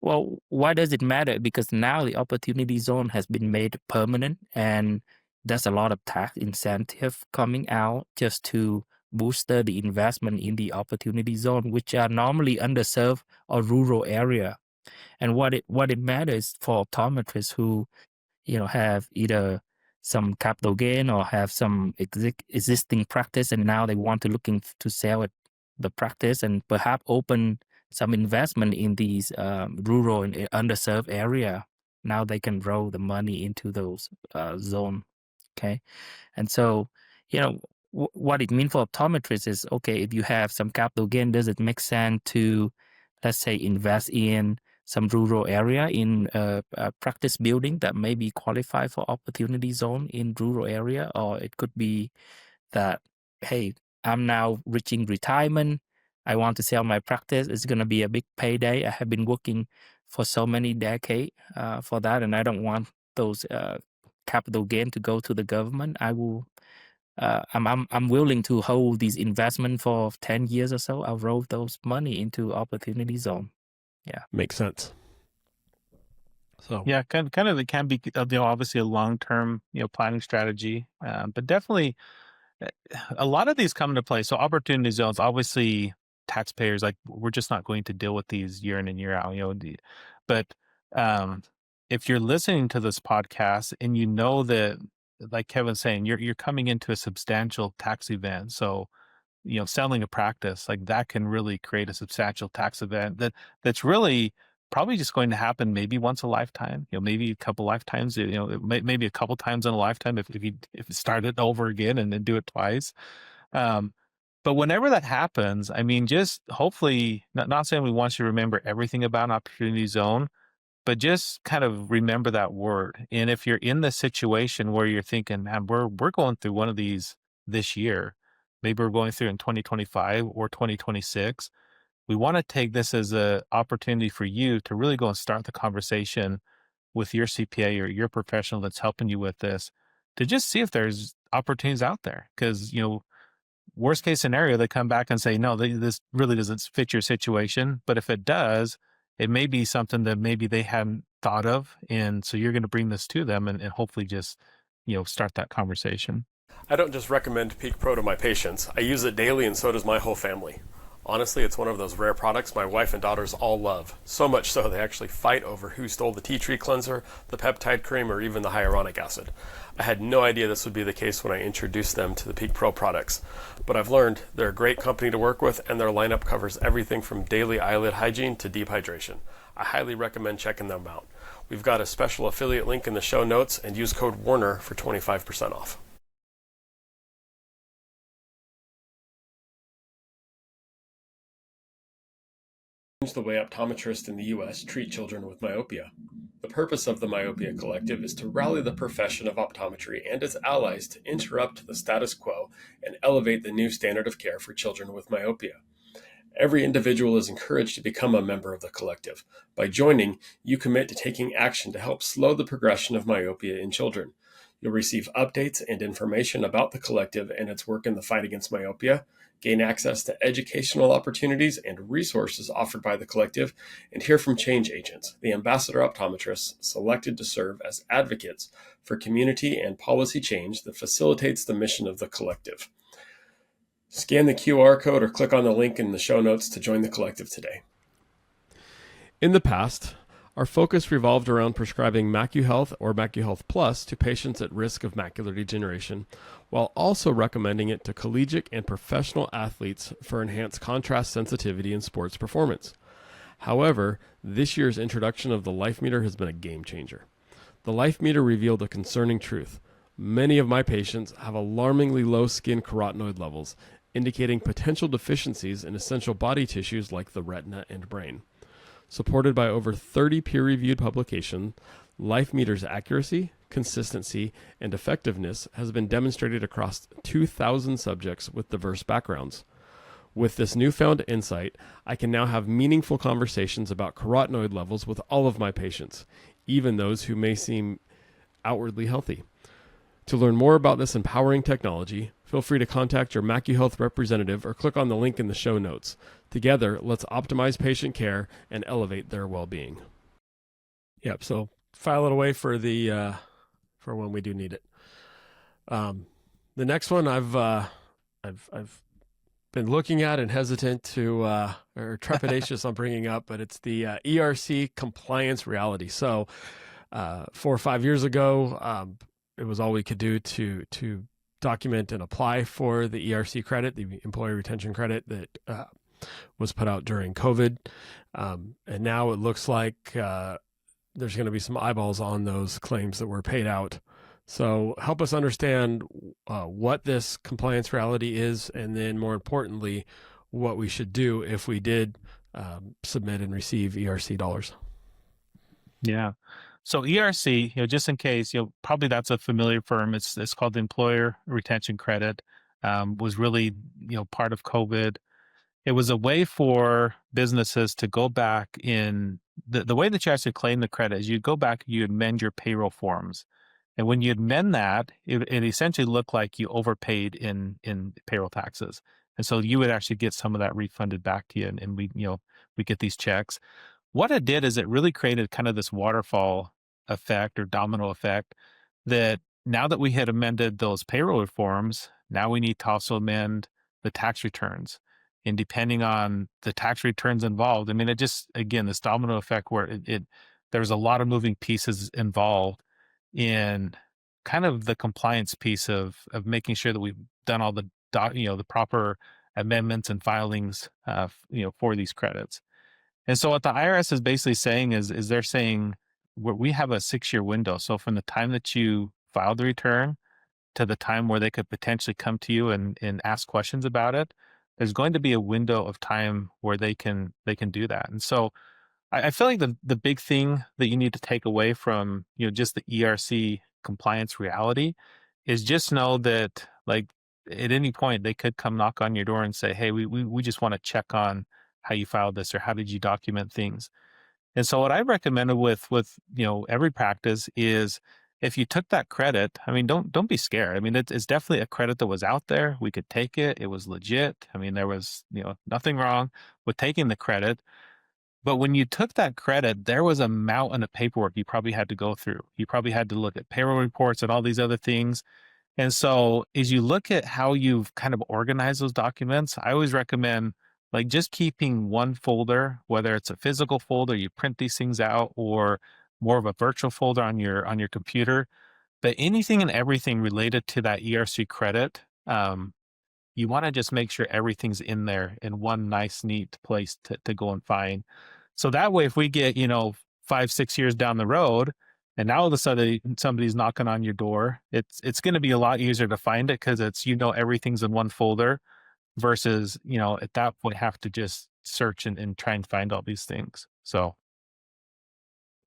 well, why does it matter? Because now the opportunity zone has been made permanent, and there's a lot of tax incentive coming out just to booster the investment in the opportunity zone, which are normally underserved or rural area. And what it matters for optometrists who, have either some capital gain or have some existing practice, and now they want to looking to sell it, the practice, and perhaps open some investment in these rural and underserved area. Now they can roll the money into those zone. Okay, and so what it means for optometrists is, okay, if you have some capital gain, does it make sense to, let's say, invest in some rural area in a practice building that may be qualified for opportunity zone in rural area? Or it could be that, hey, I'm now reaching retirement, I want to sell my practice, it's going to be a big payday, I have been working for so many decades for that, and I don't want those capital gain to go to the government. I'm willing to hold these investment for 10 years or so. I'll roll those money into opportunity zone. Yeah. Makes sense. So yeah, kind of it can be obviously a long-term planning strategy, but definitely a lot of these come into play. So opportunity zones, obviously, taxpayers, like, we're just not going to deal with these year in and year out. But if you're listening to this podcast and you know that, like Kevin's saying, you're coming into a substantial tax event, so selling a practice like that can really create a substantial tax event that's really probably just going to happen maybe once a lifetime, maybe a couple lifetimes, maybe a couple times in a lifetime if you start it over again and then do it twice. But whenever that happens, I mean, just hopefully, not saying we want you to remember everything about an opportunity zone, but just kind of remember that word. And if you're in the situation where you're thinking, man, we're going through one of these this year, maybe we're going through in 2025 or 2026, we want to take this as an opportunity for you to really go and start the conversation with your CPA or your professional that's helping you with this, to just see if there's opportunities out there. Because, worst case scenario, they come back and say, no, this really doesn't fit your situation. But if it does, it may be something that maybe they hadn't thought of. And so you're going to bring this to them and hopefully just, start that conversation. I don't just recommend Peak Pro to my patients. I use it daily, and so does my whole family. Honestly, it's one of those rare products my wife and daughters all love. So much so they actually fight over who stole the tea tree cleanser, the peptide cream, or even the hyaluronic acid. I had no idea this would be the case when I introduced them to the Peak Pro products. But I've learned they're a great company to work with, and their lineup covers everything from daily eyelid hygiene to deep hydration. I highly recommend checking them out. We've got a special affiliate link in the show notes, and use code WARNER for 25% off. The way optometrists in the U.S. treat children with myopia. The purpose of the Myopia Collective is to rally the profession of optometry and its allies to interrupt the status quo and elevate the new standard of care for children with myopia. Every individual is encouraged to become a member of the collective. By joining, you commit to taking action to help slow the progression of myopia in children. You'll receive updates and information about the collective and its work in the fight against myopia, gain access to educational opportunities and resources offered by the collective, and hear from change agents, the ambassador optometrists selected to serve as advocates for community and policy change that facilitates the mission of the collective. Scan the QR code or click on the link in the show notes to join the collective today. In the past, our focus revolved around prescribing MacuHealth or MacuHealth Plus to patients at risk of macular degeneration, while also recommending it to collegiate and professional athletes for enhanced contrast sensitivity in sports performance. However, this year's introduction of the Life Meter has been a game changer. The Life Meter revealed a concerning truth. Many of my patients have alarmingly low skin carotenoid levels, indicating potential deficiencies in essential body tissues like the retina and brain. Supported by over 30 peer-reviewed publications, Life Meter's accuracy, consistency, and effectiveness has been demonstrated across 2,000 subjects with diverse backgrounds. With this newfound insight, I can now have meaningful conversations about carotenoid levels with all of my patients, even those who may seem outwardly healthy. To learn more about this empowering technology, feel free to contact your MacuHealth representative or click on the link in the show notes. Together, let's optimize patient care and elevate their well-being. Yep. So file it away for the for when we do need it. The next one I've been looking at and hesitant to or trepidatious on bringing up, but it's the ERC compliance reality. So 4 or 5 years ago, it was all we could do to document and apply for the ERC credit, the employee retention credit that was put out during COVID. And now it looks like there's going to be some eyeballs on those claims that were paid out. So help us understand what this compliance reality is, and then more importantly, what we should do if we did submit and receive ERC dollars. Yeah. So ERC, just in case, probably that's a familiar term. It's called the Employer Retention Credit. Was really, part of COVID. It was a way for businesses to go back in the way that you actually claim the credit is you go back, you amend your payroll forms. And when you amend that, it essentially looked like you overpaid in payroll taxes. And so you would actually get some of that refunded back to you. And we get these checks. What it did is it really created kind of this waterfall effect or domino effect that now that we had amended those payroll reforms, now we need to also amend the tax returns. And depending on the tax returns involved, I mean, it just, again, this domino effect where there's a lot of moving pieces involved in kind of the compliance piece of making sure that we've done all the the proper amendments and filings for these credits. And so what the IRS is basically saying is they're saying we have a 6-year window. So from the time that you filed the return to the time where they could potentially come to you and ask questions about it, there's going to be a window of time where they can do that. And so I feel like the big thing that you need to take away from just the ERC compliance reality is just know that, like, at any point they could come knock on your door and say, hey, we just want to check on how you filed this or how did you document things. And so what I recommended with every practice is if you took that credit, I mean, don't be scared. I mean, it's definitely a credit that was out there. We could take it. It was legit. I mean, there was nothing wrong with taking the credit. But when you took that credit, there was a mountain of paperwork you probably had to go through. You probably had to look at payroll reports and all these other things. And so as you look at how you've kind of organized those documents, I always recommend like just keeping one folder, whether it's a physical folder, you print these things out, or more of a virtual folder on your computer. But anything and everything related to that ERC credit, you want to just make sure everything's in there in one nice, neat place to go and find. So that way, if we get, 5-6 years down the road, and now all of a sudden somebody's knocking on your door, it's going to be a lot easier to find it because it's, everything's in one folder versus, at that point have to just search and try and find all these things. So.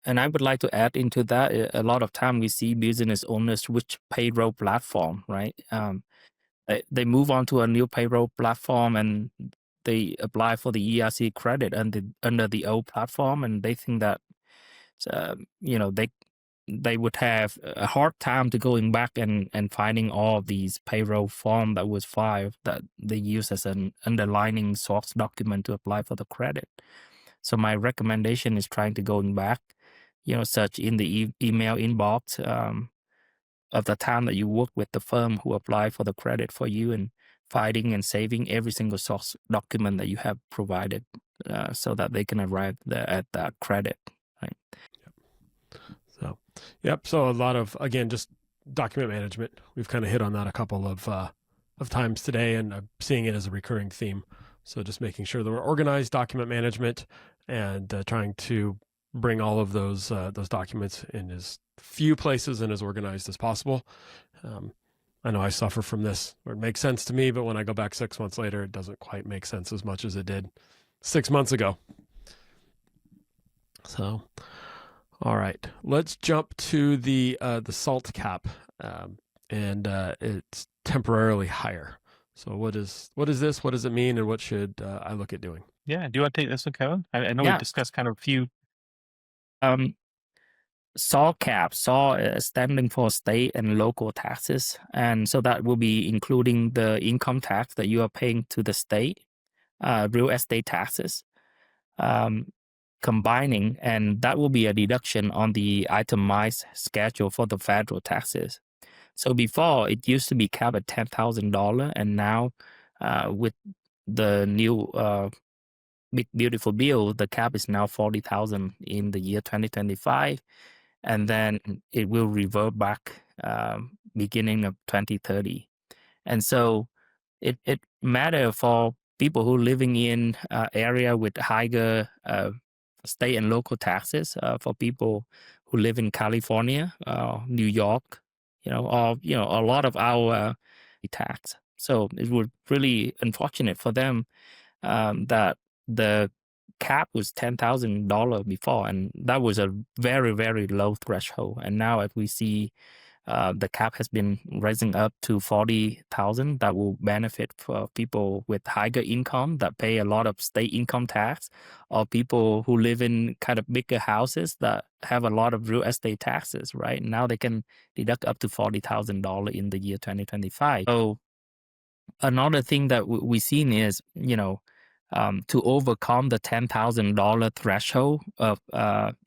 And I would like to add into that, a lot of time we see business owners switch payroll platform, right? They move on to a new payroll platform and they apply for the ERC credit under the old platform, and they think that they would have a hard time to going back and finding all of these payroll form that was filed that they use as an underlining source document to apply for the credit. So my recommendation is trying to going back, search in the email inbox of the time that you work with the firm who apply for the credit for you, and finding and saving every single source document that you have provided so that they can arrive at that credit. Right. So a lot of, again, just document management. We've kind of hit on that a couple of times today, and I'm seeing it as a recurring theme. So just making sure that we're organized document management and trying to bring all of those documents in as few places and as organized as possible. I know I suffer from this, where it makes sense to me, but when I go back 6 months later, it doesn't quite make sense as much as it did 6 months ago. So, all right, let's jump to the SALT cap, and it's temporarily higher. So what is this? What does it mean, and what should I look at doing? Yeah, do you want to take this one, Kevin? I know we discussed kind of a few. SALT cap, SALT is standing for state and local taxes, and so that will be including the income tax that you are paying to the state, real estate taxes, combining, and that will be a deduction on the itemized schedule for the federal taxes. So before, it used to be capped at $10,000, and now with the new big beautiful bill, the cap is now $40,000 in the year 2025, and then it will revert back beginning of 2030. And so it matter for people who living in area with higher state and local taxes, for people who live in California, New York, or a lot of our tax. So it would really unfortunate for them that the cap was $10,000 before, and that was a very, very low threshold. And now, if we see the cap has been rising up to 40,000, that will benefit for people with higher income that pay a lot of state income tax, or people who live in kind of bigger houses that have a lot of real estate taxes. Right now, they can deduct up to $40,000 in the year 2025. So another thing that we seen is, to overcome the $10,000 threshold of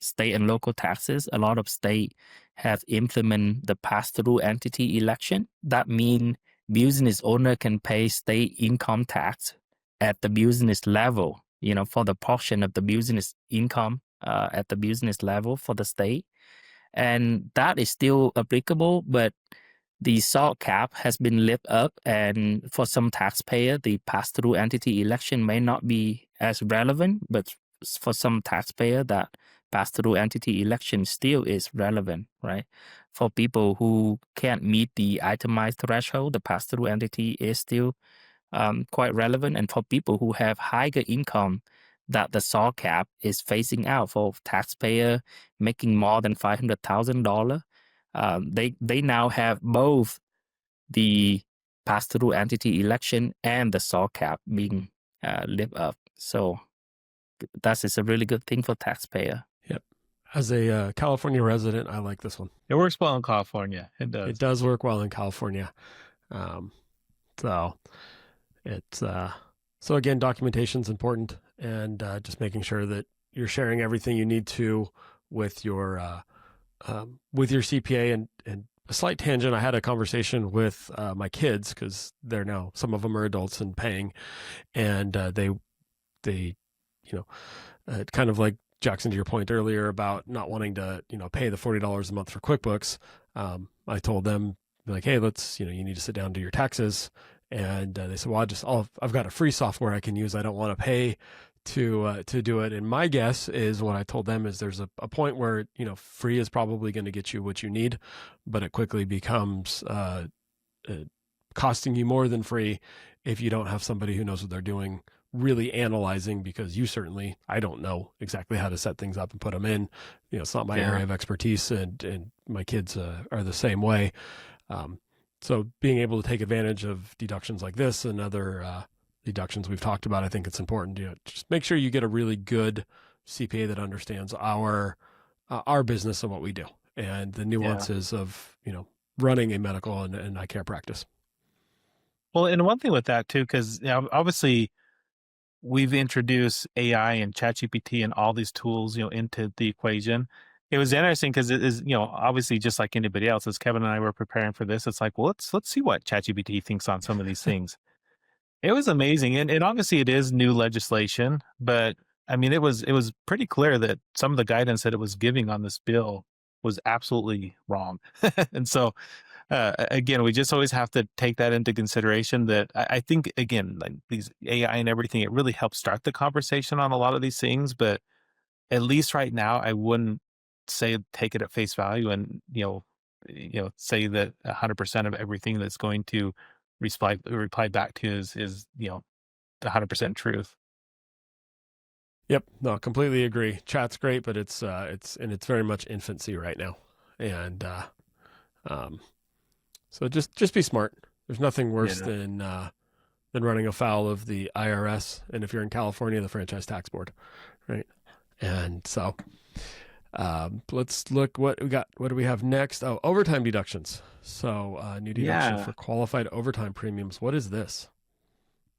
state and local taxes, a lot of state have implemented the pass-through entity election. That means business owner can pay state income tax at the business level, for the portion of the business income at the business level for the state. And that is still applicable, but the SALT cap has been lifted up, and for some taxpayer, the pass-through entity election may not be as relevant, but for some taxpayer, that pass-through entity election still is relevant, right? For people who can't meet the itemized threshold, the pass-through entity is still quite relevant. And for people who have higher income, that the SALT cap is phasing out for taxpayer making more than $500,000. They now have both the pass-through entity election and the SALT cap being lived up. So that is a really good thing for taxpayer. Yep. As a California resident, I like this one. It works well in California. It does. It does work well in California. So it's so again, documentation is important, and just making sure that you're sharing everything you need to with your CPA. And a slight tangent, I had a conversation with my kids, because they're now, some of them are adults and paying, and they kind of like Jackson, to your point earlier about not wanting to pay the $40 a month for QuickBooks. I told them, like, hey, let's you need to sit down and do your taxes. And they said, well, I've got a free software I can use. I don't want to pay to do it. And my guess is, what I told them is, there's a point where free is probably going to get you what you need, but it quickly becomes costing you more than free if you don't have somebody who knows what they're doing, really analyzing, because I don't know exactly how to set things up and put them in. It's not my area of expertise, and my kids are the same way. So being able to take advantage of deductions like this and other deductions we've talked about, I think it's important. Just make sure you get a really good CPA that understands our business and what we do, and the nuances of running a medical and eye care practice. Well, and one thing with that too, because obviously we've introduced AI and ChatGPT and all these tools, into the equation. It was interesting because it is, obviously just like anybody else, as Kevin and I were preparing for this, it's like, well, let's see what ChatGPT thinks on some of these things. It was amazing. And obviously it is new legislation, but I mean, it was pretty clear that some of the guidance that it was giving on this bill was absolutely wrong. And so, again, we just always have to take that into consideration, that I think, again, like these AI and everything, it really helps start the conversation on a lot of these things. But at least right now, I wouldn't say take it at face value and, say that 100% of everything that's going to reply back to is 100% truth. Yep. No, completely agree. Chat's great, but it's very much infancy right now. And, so just be smart. There's nothing worse than running afoul of the IRS. And if you're in California, the Franchise Tax Board, right? And so, let's look what we got. What do we have next? Oh, overtime deductions. So, new deduction for qualified overtime premiums. What is this?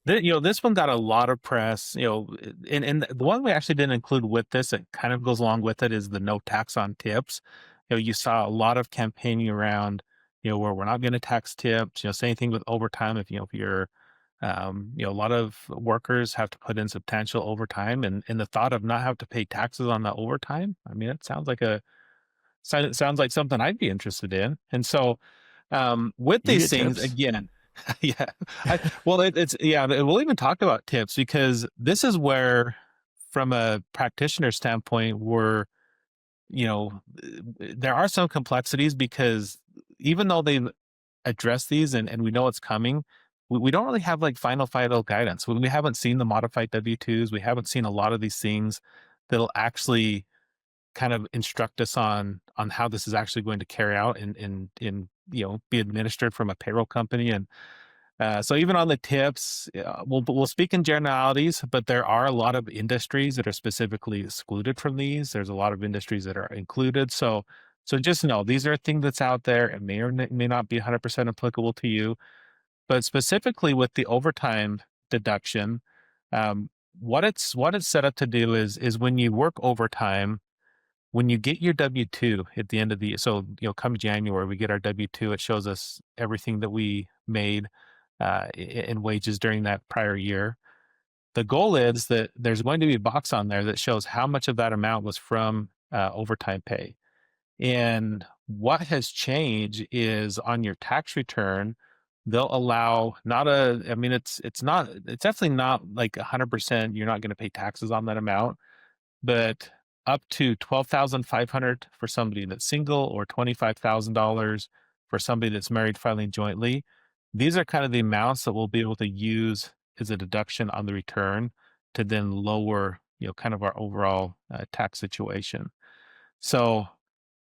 This one got a lot of press, and the one we actually didn't include with this, it kind of goes along with it, is the no tax on tips. You saw a lot of campaigning around, where we're not going to tax tips, same thing with overtime. If you're, a lot of workers have to put in substantial overtime, and the thought of not have to pay taxes on that overtime, I mean, it sounds like a sounds like something I'd be interested in. And so, with You these get things, tips. again, yeah, well, it's yeah, we'll even talk about tips because this is where, from a practitioner standpoint, we're, you know, there are some complexities because even though they address these and we know it's coming, we don't really have like final guidance. We haven't seen the modified W-2s. We haven't seen a lot of these things that'll actually kind of instruct us on how this is actually going to carry out and be administered from a payroll company. And so even on the tips, we'll speak in generalities, but there are a lot of industries that are specifically excluded from these. There's a lot of industries that are included. So just know these are a thing that's out there. It may or may not be 100% applicable to you, but specifically with the overtime deduction, what it's set up to do is when you work overtime, when you get your W-2 at the end of the, so come January, we get our W-2. It shows us everything that we made in wages during that prior year. The goal is that there's going to be a box on there that shows how much of that amount was from overtime pay. And what has changed is on your tax return, they'll allow it's definitely not like 100%. You're not going to pay taxes on that amount, but up to $12,500 for somebody that's single or $25,000 for somebody that's married filing jointly. These are kind of the amounts that we'll be able to use as a deduction on the return to then lower, kind of our overall tax situation. So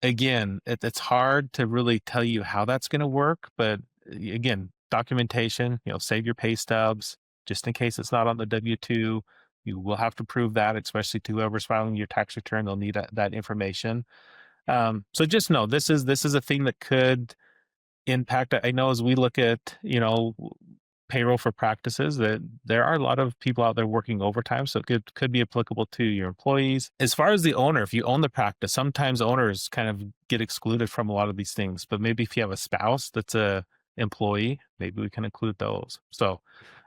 again, it's hard to really tell you how that's going to work, but again, documentation, save your pay stubs just in case it's not on the W-2. You will have to prove that, especially to whoever's filing your tax return. They'll need that information. So just know this is a thing that could impact. I know as we look at payroll for practices, that there are a lot of people out there working overtime, so it could be applicable to your employees. As far as the owner, if you own the practice, sometimes owners kind of get excluded from a lot of these things. But maybe if you have a spouse that's a employee, maybe we can include those. So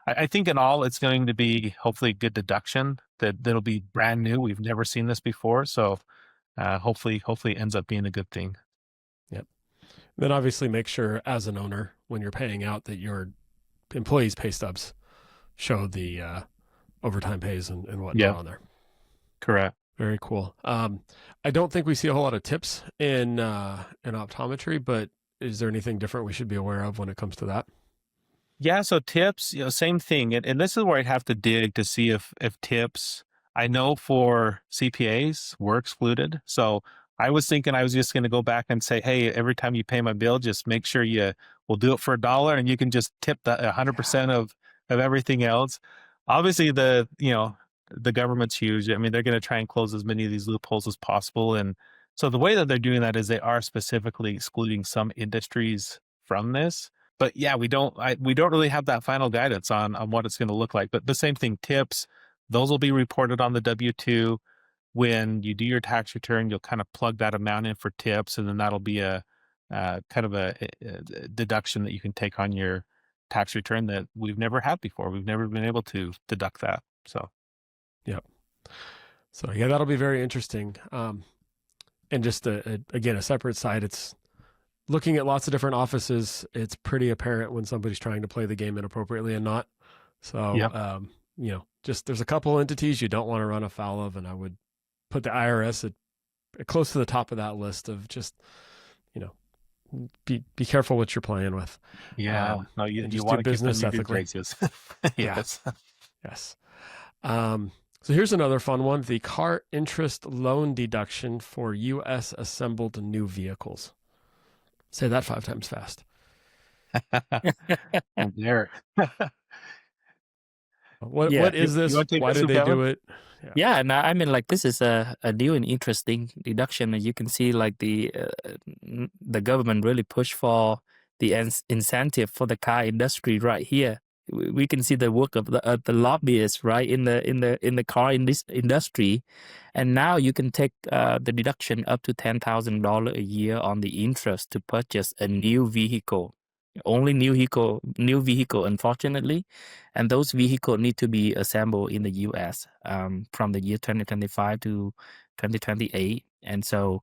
I think in all, it's going to be hopefully a good deduction that'll be brand new. We've never seen this before, so hopefully it ends up being a good thing. Yep. Then obviously make sure as an owner when you're paying out that your employees' pay stubs show the overtime pays and whatnot on there. Correct. Very cool. I don't think we see a whole lot of tips in optometry, but is there anything different we should be aware of when it comes to that? Yeah, so tips, same thing. And this is where I'd have to dig to see if tips, I know for CPAs were excluded. So I was thinking I was just going to go back and say, hey, every time you pay my bill, just make sure we'll do it for $1 and you can just tip the 100% of everything else. Obviously the government's huge. I mean, they're going to try and close as many of these loopholes as possible. And so the way that they're doing that is they are specifically excluding some industries from this. But yeah, we don't really have that final guidance on what it's going to look like. But the same thing, tips, those will be reported on the W-2. When you do your tax return, you'll kind of plug that amount in for tips, and then that'll be a kind of a deduction that you can take on your tax return that we've never had before. We've never been able to deduct that. So, yep. So yeah, that'll be very interesting. And just again, a separate side, it's looking at lots of different offices. It's pretty apparent when somebody's trying to play the game inappropriately and not. So, just there's a couple entities you don't want to run afoul of, and I would put the IRS at close to the top of that list of just, be careful what you're playing with. Yeah, no, you do want to business ethically. Yes. Yes. So here's another fun one: the car interest loan deduction for U.S. assembled new vehicles. Say that 5 times fast. And there. What is this? Why did they do it? Yeah, and I mean, like, this is a new and interesting deduction, and you can see like the government really push for the incentive for the car industry right here. We can see the work of the lobbyists right in the car industry, and now you can take the deduction up to $10,000 a year on the interest to purchase a new vehicle. Only new vehicle, unfortunately, and those vehicles need to be assembled in the U.S. From the year 2025 to 2028, and so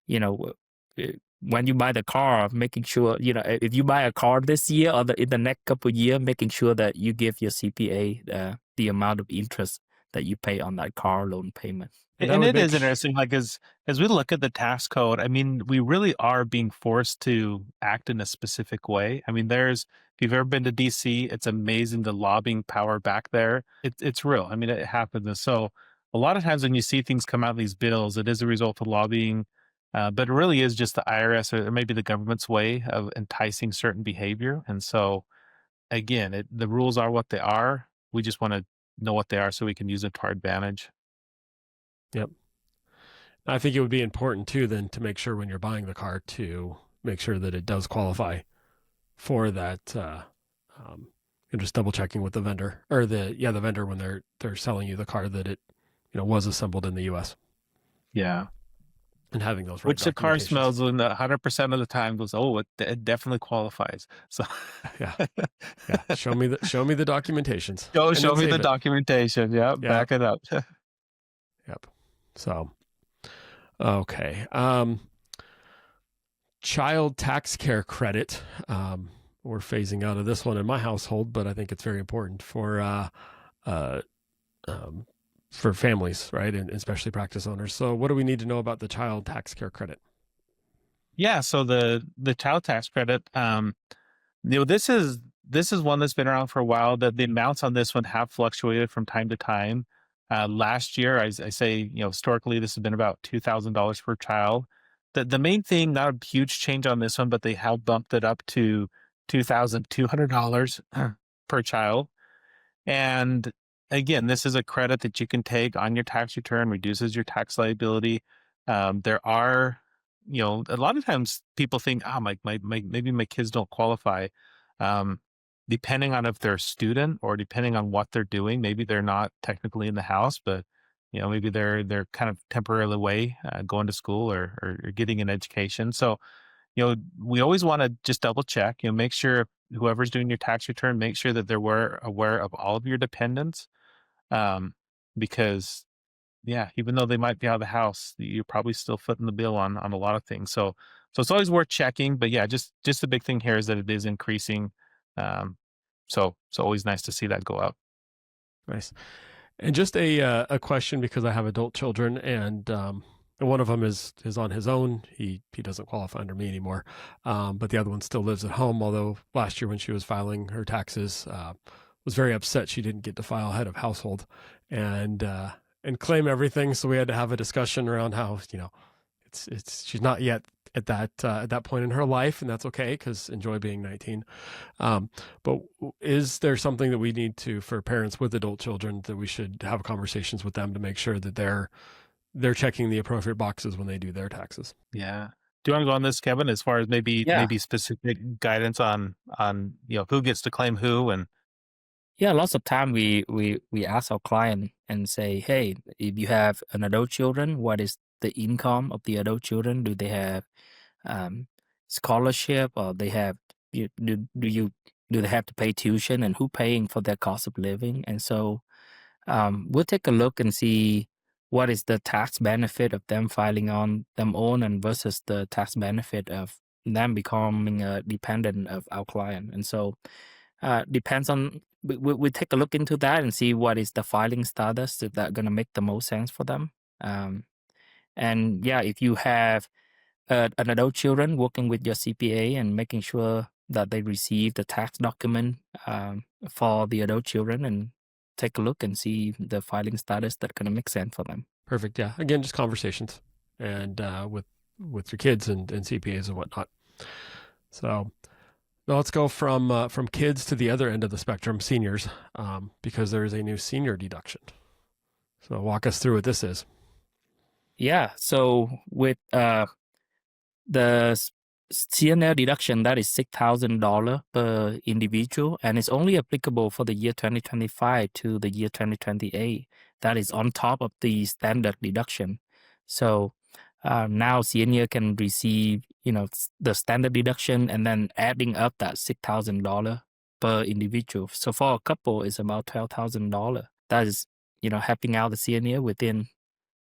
when you buy the car, making sure, if you buy a car this year or in the next couple of years, making sure that you give your CPA the amount of interest that you pay on that car loan payment. And I And would it make is interesting, like as we look at the tax code, I mean, we really are being forced to act in a specific way. I mean, if you've ever been to DC, it's amazing the lobbying power back there. It's real. I mean, it happens. And so a lot of times when you see things come out of these bills, it is a result of lobbying, but it really is just the IRS or maybe the government's way of enticing certain behavior. And so again, the rules are what they are. We just want to know what they are so we can use it to our advantage. Yep. I think it would be important too, then, to make sure when you're buying the car to make sure that it does qualify for that. And just double checking with the vendor or the vendor when they're selling you the car that it was assembled in the U.S. Yeah. and having those right Which the car documentations. smells in 100% of the time goes, oh, it definitely qualifies. So Yeah. Show me the documentations. show me the documentation. Yeah, back it up. Yep. So, okay. Child tax care credit. We're phasing out of this one in my household, but I think it's very important for families, right? And especially practice owners. So what do we need to know about the child tax care credit? Yeah. So the child tax credit, this is one that's been around for a while. That the amounts on this one have fluctuated from time to time. Last year, I say, historically, this has been about $2,000 per child. The main thing, not a huge change on this one, but they have bumped it up to $2,200 per child. And again, this is a credit that you can take on your tax return, reduces your tax liability. There are, a lot of times people think, maybe my kids don't qualify. Depending on if they're a student or depending on what they're doing, maybe they're not technically in the house, but maybe they're kind of temporarily away, going to school or getting an education. So, we always want to just double check, make sure whoever's doing your tax return, make sure that they're aware of all of your dependents. Because even though they might be out of the house, you're probably still footing the bill on a lot of things. So it's always worth checking, but just the big thing here is that it is increasing. So always nice to see that go up. Nice. And just a question, because I have adult children, and one of them is on his own. He doesn't qualify under me anymore, but the other one still lives at home. Although last year when she was filing her taxes, was very upset she didn't get to file head of household and claim everything. So we had to have a discussion around how it's she's not yet at that point in her life, and that's okay, because enjoy being 19. But is there something that we need to, for parents with adult children, that we should have conversations with them to make sure that they're checking the appropriate boxes when they do their taxes? Yeah. Do you want to go on this, Kevin, as far as maybe specific guidance on who gets to claim who? And Yeah, lots of time we ask our client and say, hey, if you have an adult children, what is the income of the adult children? Do they have scholarship, or do they have to pay tuition, and who paying for their cost of living? And so we'll take a look and see what is the tax benefit of them filing on them own and versus the tax benefit of them becoming a dependent of our client. And so depends on, we take a look into that and see what is the filing status that going to make the most sense for them. And if you have an adult children, working with your CPA and making sure that they receive the tax document for the adult children, and take a look and see the filing status that's going to make sense for them. Perfect. Yeah. Again, just conversations and with your kids and CPAs and whatnot. So now let's go from kids to the other end of the spectrum, seniors, because there is a new senior deduction. So walk us through what this is. Yeah. So with the CNL deduction, that is $6,000 per individual, and it's only applicable for the year 2025 to the year 2028. That is on top of the standard deduction. So now senior can receive, the standard deduction and then adding up that $6,000 per individual. So for a couple, it's about $12,000. That is, helping out the senior within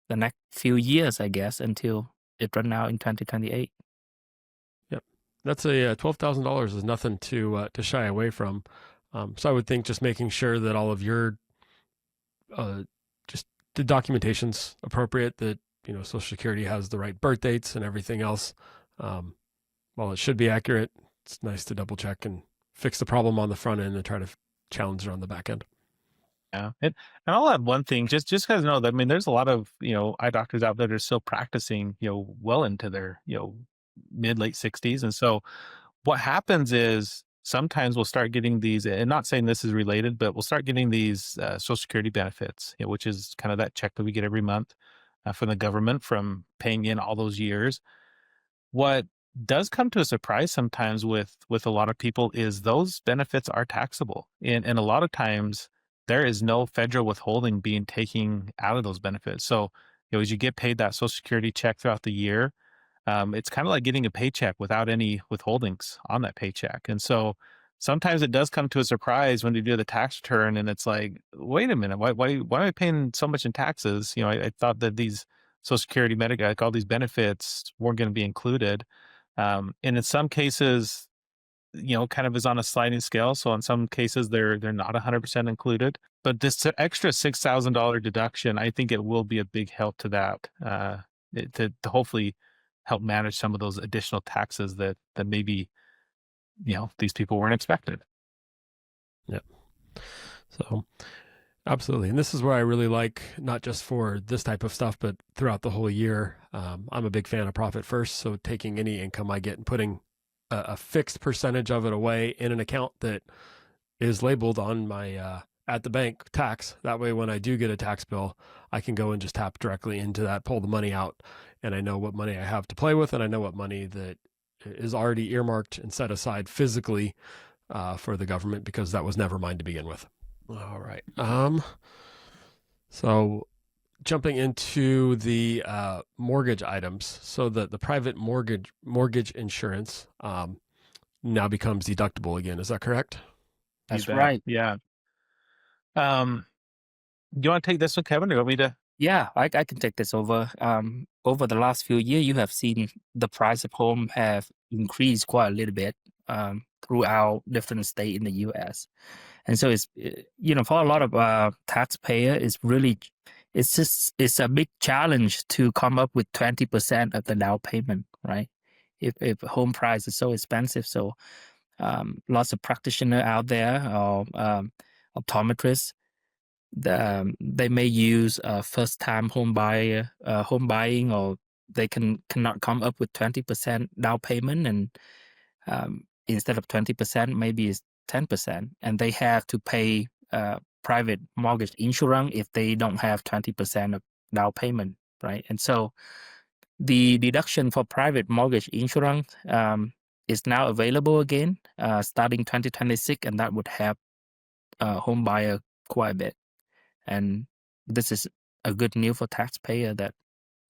the next few years, I guess, until it run out in 2028. Yep, that's a $12,000 is nothing to shy away from. So I would think just making sure that all of your just the documentation's appropriate, that Social Security has the right birth dates and everything else. While it should be accurate, it's nice to double check and fix the problem on the front end and try to challenge it on the back end. Yeah, and I'll add one thing, just because know that there's a lot of eye doctors out there that are still practicing well into their mid late 60s, and so what happens is sometimes we'll start getting these, and not saying this is related, but we'll start getting these Social Security benefits, which is kind of that check that we get every month from the government from paying in all those years. What does come to a surprise sometimes with a lot of people is those benefits are taxable, and a lot of times there is no federal withholding being taken out of those benefits. So as you get paid that Social Security check throughout the year, it's kind of like getting a paycheck without any withholdings on that paycheck. And so sometimes it does come to a surprise when you do the tax return, and it's like, wait a minute, why am I paying so much in taxes? I thought that these Social Security, Medicare, like all these benefits weren't going to be included. And in some cases, kind of is on a sliding scale. So in some cases, they're not 100% included. But this extra $6,000 deduction, I think it will be a big help to that, to hopefully help manage some of those additional taxes that maybe these people weren't expected. Yep. So absolutely. And this is where I really like, not just for this type of stuff, but throughout the whole year. I'm a big fan of profit first. So taking any income I get and putting a fixed percentage of it away in an account that is labeled on my at the bank tax. That way, when I do get a tax bill, I can go and just tap directly into that, pull the money out, and I know what money I have to play with, and I know what money that is already earmarked and set aside physically for the government, because that was never mine to begin with. All right. So jumping into the mortgage items, so that the private mortgage insurance now becomes deductible again. Is that correct? That's right. Yeah. Do you want to take this one, Kevin, or you want me to? Yeah, I can take this over. Over the last few years, you have seen the price of home have increased quite a little bit throughout different states in the U.S. And so it's, for a lot of taxpayer, it's a big challenge to come up with 20% of the down payment, right? If home price is so expensive. So lots of practitioners out there, or optometrists, they may use first-time home buying, or they cannot come up with 20% down payment, and instead of 20%, maybe it's 10%, and they have to pay private mortgage insurance if they don't have 20% of down payment, right? And so the deduction for private mortgage insurance is now available again starting 2026, and that would help home buyer quite a bit. And this is a good news for taxpayer that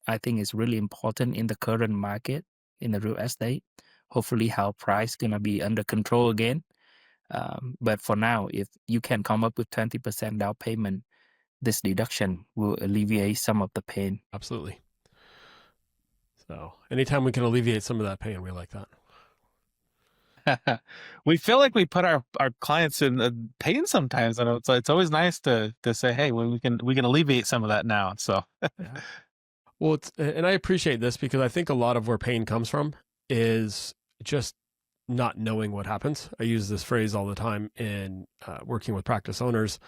I think is really important in the current market in the real estate. Hopefully, house price gonna be under control again. But for now, if you can come up with 20% down payment, this deduction will alleviate some of the pain. Absolutely. So anytime we can alleviate some of that pain, we like that. We feel like we put our clients in pain sometimes, and it's always nice to say, hey, well, we can alleviate some of that now. So yeah. Well, and I appreciate this, because I think a lot of where pain comes from is just not knowing what happens. I use this phrase all the time in working with practice owners,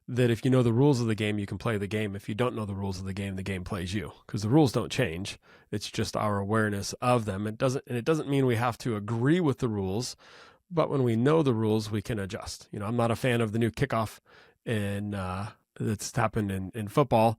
that if you know the rules of the game, you can play the game. If you don't know the rules of the game plays you, because the rules don't change. It's just our awareness of them. It doesn't mean we have to agree with the rules, but when we know the rules, we can adjust. I'm not a fan of the new kickoff that's happened in football,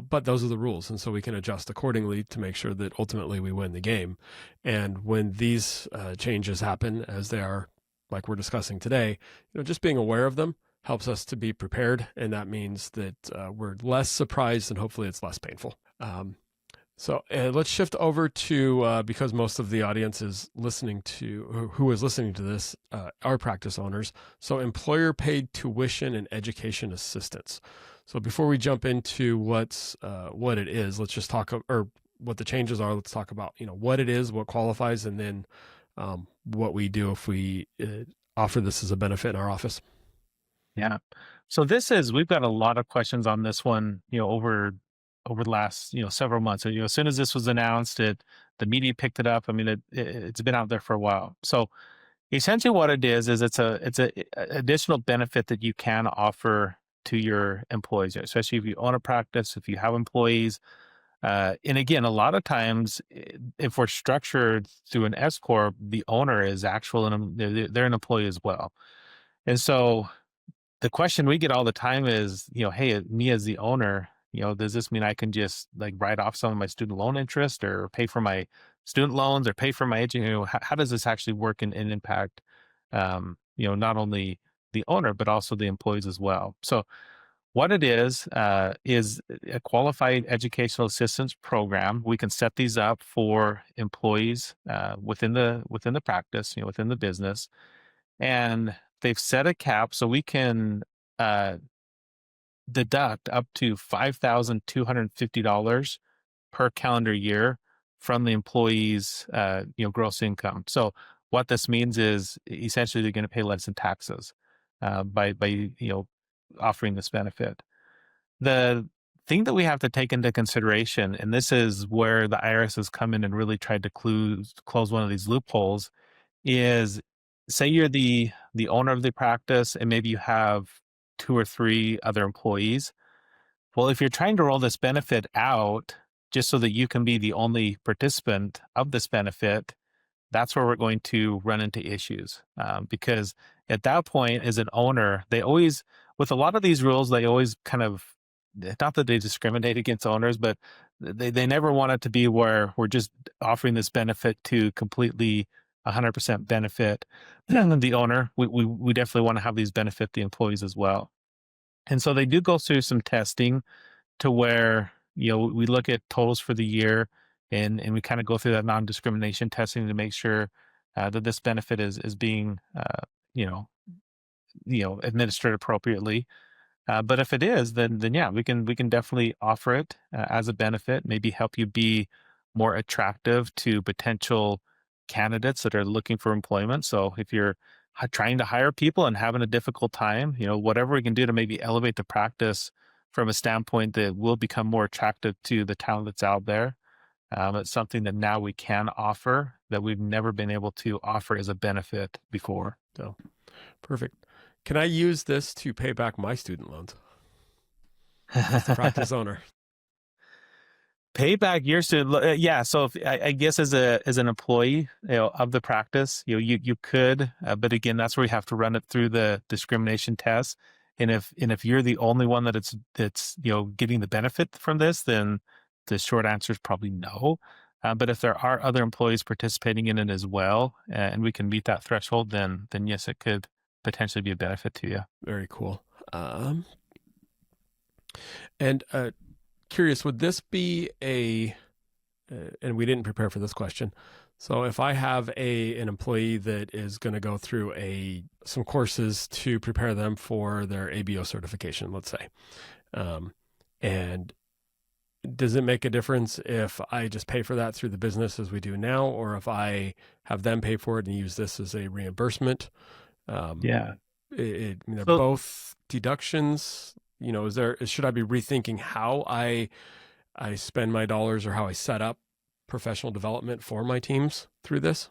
but those are the rules. And so we can adjust accordingly to make sure that ultimately we win the game. And when these changes happen, as they are, like we're discussing today, just being aware of them helps us to be prepared. And that means that we're less surprised, and hopefully it's less painful. So let's shift over to, because most of the audience is who is listening to this, are practice owners. So employer paid tuition and education assistance. So before we jump into what it is, let's just talk, or what the changes are, let's talk about, what it is, what qualifies, and then what we do if we offer this as a benefit in our office. Yeah. So we've got a lot of questions on this one, over the last, several months. So, as soon as this was announced, the media picked it up. I mean, it's been out there for a while. So essentially what it is it's a additional benefit that you can offer to your employees, especially if you own a practice, if you have employees. And again, a lot of times, if we're structured through an S corp, the owner is actual, and they're an employee as well. And so the question we get all the time is, hey, me as the owner, does this mean I can just like write off some of my student loan interest, or pay for my student loans, or pay for my education? How does this actually work and impact, not only the owner, but also the employees as well? So what it is a qualified educational assistance program. We can set these up for employees within the practice, within the business, and they've set a cap so we can uh, deduct up to $5,250 per calendar year from the employee's gross income. So what this means is essentially they're going to pay less in taxes by offering this benefit. The thing that we have to take into consideration, and this is where the IRS has come in and really tried to close one of these loopholes, is say you're the owner of the practice and maybe you have 2 or 3 other employees. Well, if you're trying to roll this benefit out just so that you can be the only participant of this benefit, that's where we're going to run into issues. Because at that point, as an owner, with a lot of these rules, they always kind of, not that they discriminate against owners, but they never want it to be where we're just offering this benefit to completely 100% benefit the owner. We definitely want to have these benefit the employees as well. And so they do go through some testing to where, we look at totals for the year, and we kind of go through that non-discrimination testing to make sure that this benefit is being, administered appropriately. But if it is, then yeah, we can definitely offer it as a benefit, maybe help you be more attractive to potential candidates that are looking for employment. So if you're trying to hire people and having a difficult time, whatever we can do to maybe elevate the practice from a standpoint that will become more attractive to the talent that's out there. It's something that now we can offer that we've never been able to offer as a benefit before. So perfect. Can I use this to pay back my student loans as the practice owner? Pay back your student, yeah. So if, I guess as an employee, of the practice, you could, but again, that's where you have to run it through the discrimination test. And if you're the only one that's getting the benefit from this, then the short answer is probably no. But if there are other employees participating in it as well, and we can meet that threshold, then yes, it could potentially be a benefit to you. Very cool. And curious, would this be and we didn't prepare for this question. So if I have an employee that is going to go through some courses to prepare them for their ABO certification, let's say, and does it make a difference if I just pay for that through the business as we do now, or if I have them pay for it and use this as a reimbursement? Yeah. They're both deductions. Should I be rethinking how I spend my dollars, or how I set up professional development for my teams through this?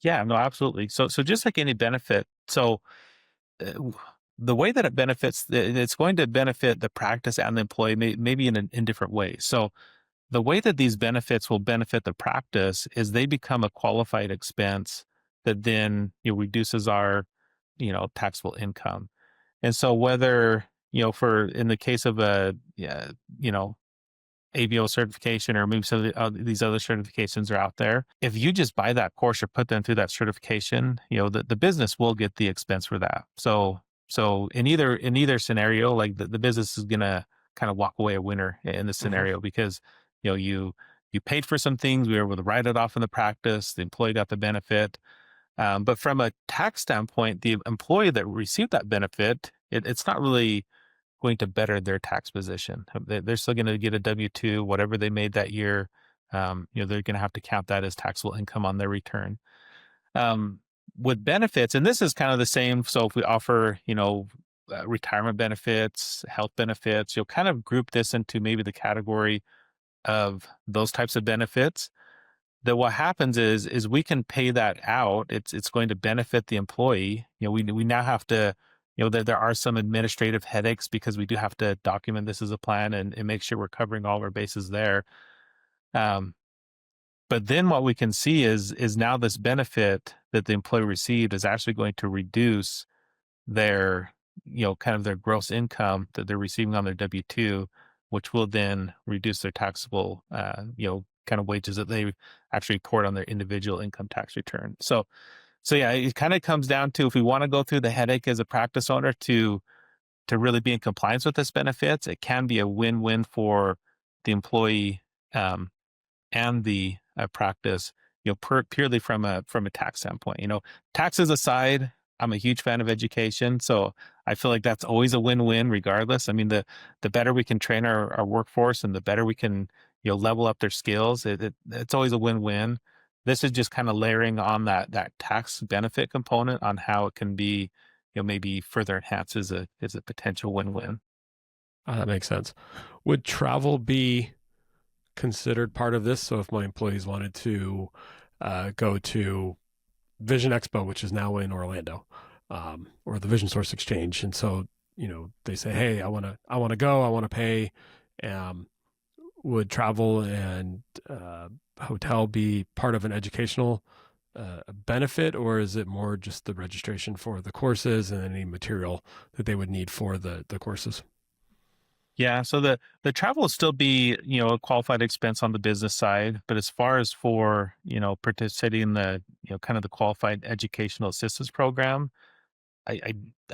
Yeah, no, absolutely. So just like any benefit, so the way that it benefits, it's going to benefit the practice and the employee, maybe in different ways. So the way that these benefits will benefit the practice is they become a qualified expense that then reduces our taxable income. And so whether in the case of a ABO certification, or maybe some of these other certifications are out there, if you just buy that course or put them through that certification, the business will get the expense for that. So in either scenario, like the business is gonna kind of walk away a winner in this scenario, because you paid for some things, we were able to write it off in the practice, the employee got the benefit. But from a tax standpoint, the employee that received that benefit, it's not really going to better their tax position. They're still going to get a W-2, whatever they made that year. they're going to have to count that as taxable income on their return. With benefits, and this is kind of the same. So if we offer, retirement benefits, health benefits, you'll kind of group this into maybe the category of those types of benefits. That what happens is we can pay that out. It's going to benefit the employee. We now have to, there are some administrative headaches because we do have to document this as a plan and make sure we're covering all our bases there. But then what we can see is now this benefit that the employee received is actually going to reduce their, kind of their gross income that they're receiving on their W-2, which will then reduce their taxable, kind of wages that they actually report on their individual income tax return. So yeah, it kind of comes down to, if we want to go through the headache as a practice owner to really be in compliance with this benefits, it can be a win-win for the employee, and the practice, purely from a tax standpoint. Taxes aside, I'm a huge fan of education, so I feel like that's always a win-win regardless. I mean, the better we can train our workforce and the better we can, level up their skills, it's always a win-win. This is just kind of layering on that tax benefit component on how it can be, maybe further enhanced as a potential win-win. That makes sense. Would travel be considered part of this? So if my employees wanted to go to Vision Expo, which is now in Orlando, or the Vision Source Exchange, and so they say, "Hey, I want to go. I want to pay." Would travel and hotel be part of an educational benefit, or is it more just the registration for the courses and any material that they would need for the courses? Yeah, so the travel will still be, a qualified expense on the business side, but as far as for, participating in the, kind of the qualified educational assistance program, I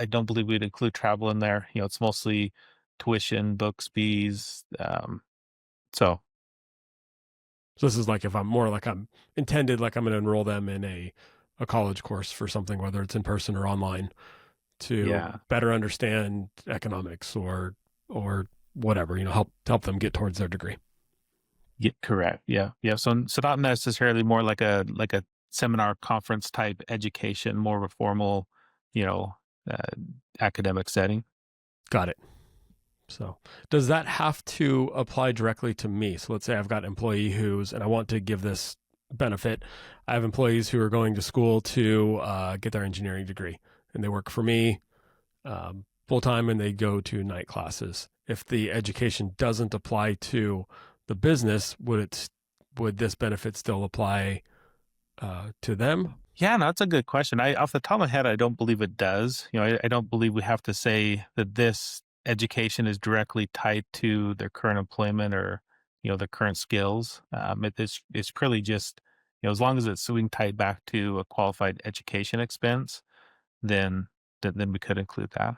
don't believe we'd include travel in there. It's mostly tuition, books, fees. So So this is like, if I'm more like I'm intended, like I'm going to enroll them in a college course for something, whether it's in person or online, to yeah, better understand economics or whatever, help them get towards their degree. correct. Yeah. So not necessarily more like a seminar conference type education, more of a formal, uh, academic setting. Got it. So does that have to apply directly to me? So let's say I've got an employee and I want to give this benefit. I have employees who are going to school to get their engineering degree, and they work for me full time, and they go to night classes. If the education doesn't apply to the business, would this benefit still apply to them? Yeah, no, that's a good question. Off the top of my head, I don't believe it does. I don't believe we have to say that this education is directly tied to their current employment or, their current skills. It's purely just, as long as it's swing tied back to a qualified education expense, then we could include that.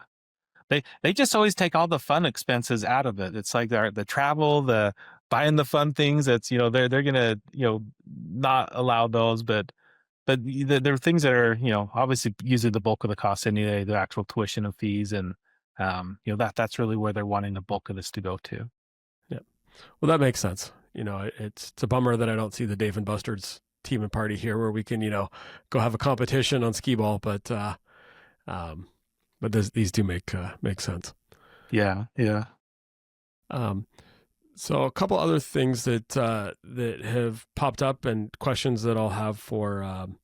They just always take all the fun expenses out of it. It's like the travel, the buying the fun things. That's, they're gonna, not allow those, but there are things that are, obviously usually the bulk of the cost anyway, the actual tuition and fees, and that's really where they're wanting the bulk of this to go to. Yeah, well, that makes sense. It's a bummer that I don't see the Dave and Buster's team and party here, where we can go have a competition on skee ball, but these do make sense. Yeah. So a couple other things that have popped up, and questions that I'll have for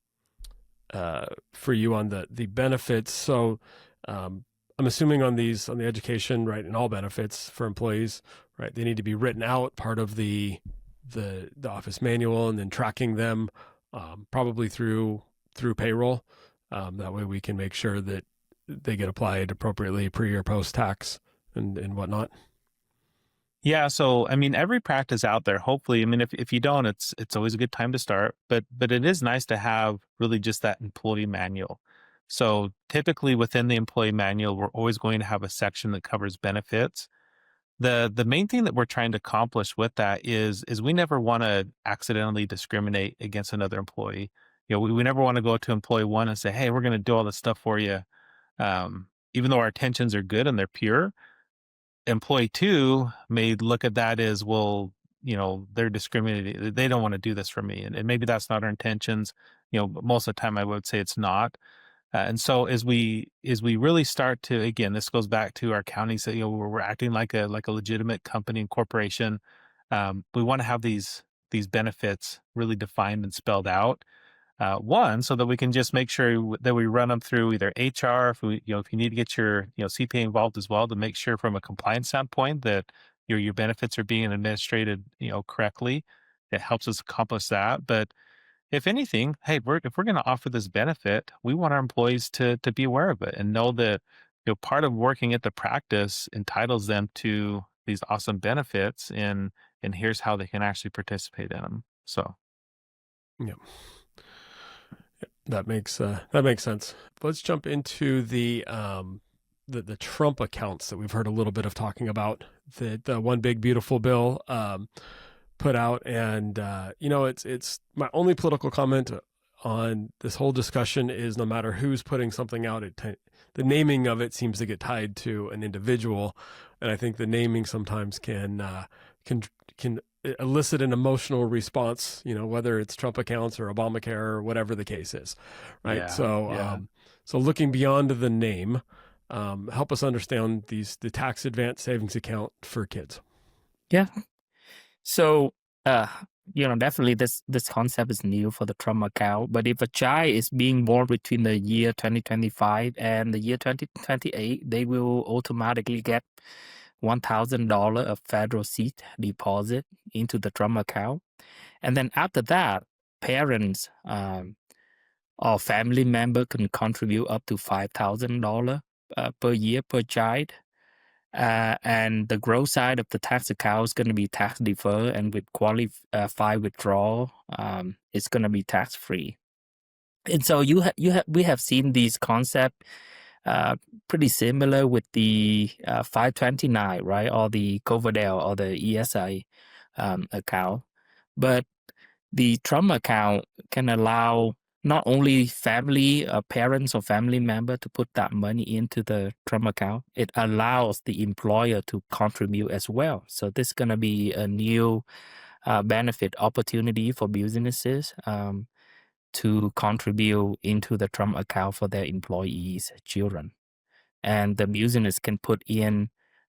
you on the benefits. So I'm assuming on the education, right, and all benefits for employees, right, they need to be written out, part of the office manual, and then tracking them probably through payroll. That way we can make sure that they get applied appropriately pre or post tax and whatnot. Yeah, so I mean, every practice out there, hopefully, I mean, if you don't, it's always a good time to start, but it is nice to have really just that employee manual. So typically within the employee manual, we're always going to have a section that covers benefits. The main thing that we're trying to accomplish with that is we never want to accidentally discriminate against another employee. We never want to go to employee one and say, "Hey, we're going to do all this stuff for you," even though our intentions are good and they're pure. Employee two may look at that as, well, they're discriminating. They don't want to do this for me. And maybe that's not our intentions. But most of the time I would say it's not. And so as we really start to, again, this goes back to our county, so we're acting like a legitimate company and corporation. We want to have these benefits really defined and spelled out. One, so that we can just make sure that we run them through either HR, if you need to get your CPA involved as well, to make sure from a compliance standpoint that your benefits are being administrated correctly. It helps us accomplish that. But if anything, hey, if we're going to offer this benefit, we want our employees to be aware of it and know that part of working at the practice entitles them to these awesome benefits, and here's how they can actually participate in them. So, yeah, that makes sense. Let's jump into the Trump accounts that we've heard a little bit of talking about. The one big beautiful bill put out, and it's my only political comment on this whole discussion is no matter who's putting something out, the naming of it seems to get tied to an individual, and I think the naming sometimes can elicit an emotional response, whether it's Trump accounts or Obamacare or whatever the case is, right? Yeah, So looking beyond the name, help us understand the tax advance savings account for kids. Yeah. So, definitely this concept is new for the Trump account. But if a child is being born between the year 2025 and the year 2028, they will automatically get $1,000 of federal seed deposit into the Trump account. And then after that, parents or family member can contribute up to $5,000 per year per child. And the growth side of the tax account is going to be tax deferred, and with qualified withdrawal, it's going to be tax free. And so we have seen these concepts pretty similar with the 529, right, or the Coverdell or the ESI account. But the Trump account can allow not only family, parents or family member to put that money into the Trump account, it allows the employer to contribute as well. So this is going to be a new benefit opportunity for businesses to contribute into the Trump account for their employees' children. And the business can put in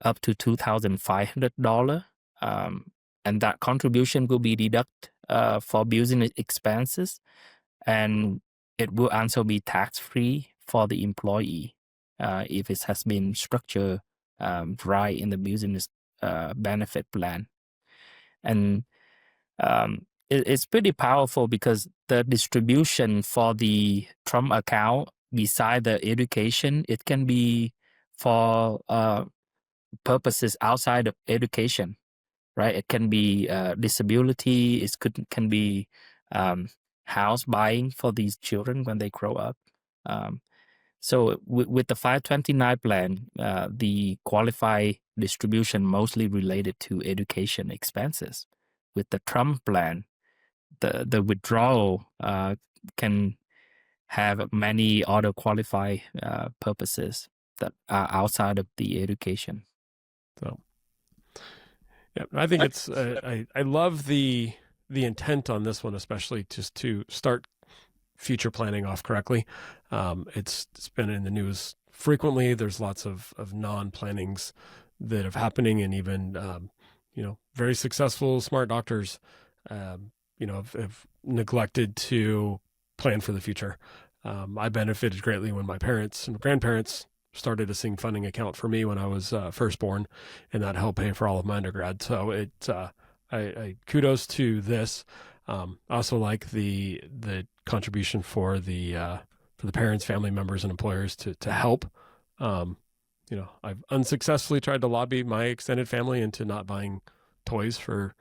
up to $2,500. And that contribution will be deducted for business expenses. And it will also be tax-free for the employee if it has been structured right in the business benefit plan. And it's pretty powerful because the distribution for the Trump account, beside the education, it can be for purposes outside of education, right? It can be disability. It can be house buying for these children when they grow up. So with the 529 plan, the qualified distribution mostly related to education expenses. With the Trump plan, the withdrawal can have many other qualified purposes that are outside of the education. So, yeah, I think it's I love the intent on this one, especially just to start future planning off correctly. It's been in the news frequently. There's lots of non-plannings that have happening, and even very successful smart doctors have neglected to plan for the future. I benefited greatly when my parents and grandparents started a Sing funding account for me when I was first born, and that helped pay for all of my undergrad. So I kudos to this. I also like the contribution for the parents, family members, and employers to help. I've unsuccessfully tried to lobby my extended family into not buying toys for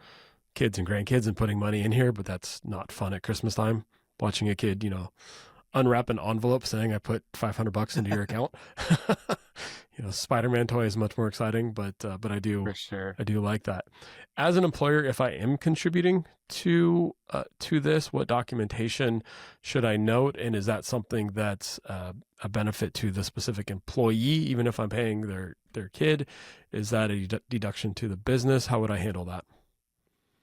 kids and grandkids and putting money in here, but that's not fun at Christmas time. Watching a kid, unwrap an envelope saying I put $500 into your account. Spider-Man toy is much more exciting, but I do for sure. I do like that. As an employer, if I am contributing to this, what documentation should I note, and is that something that's a benefit to the specific employee, even if I'm paying their kid? Is that a deduction to the business? How would I handle that?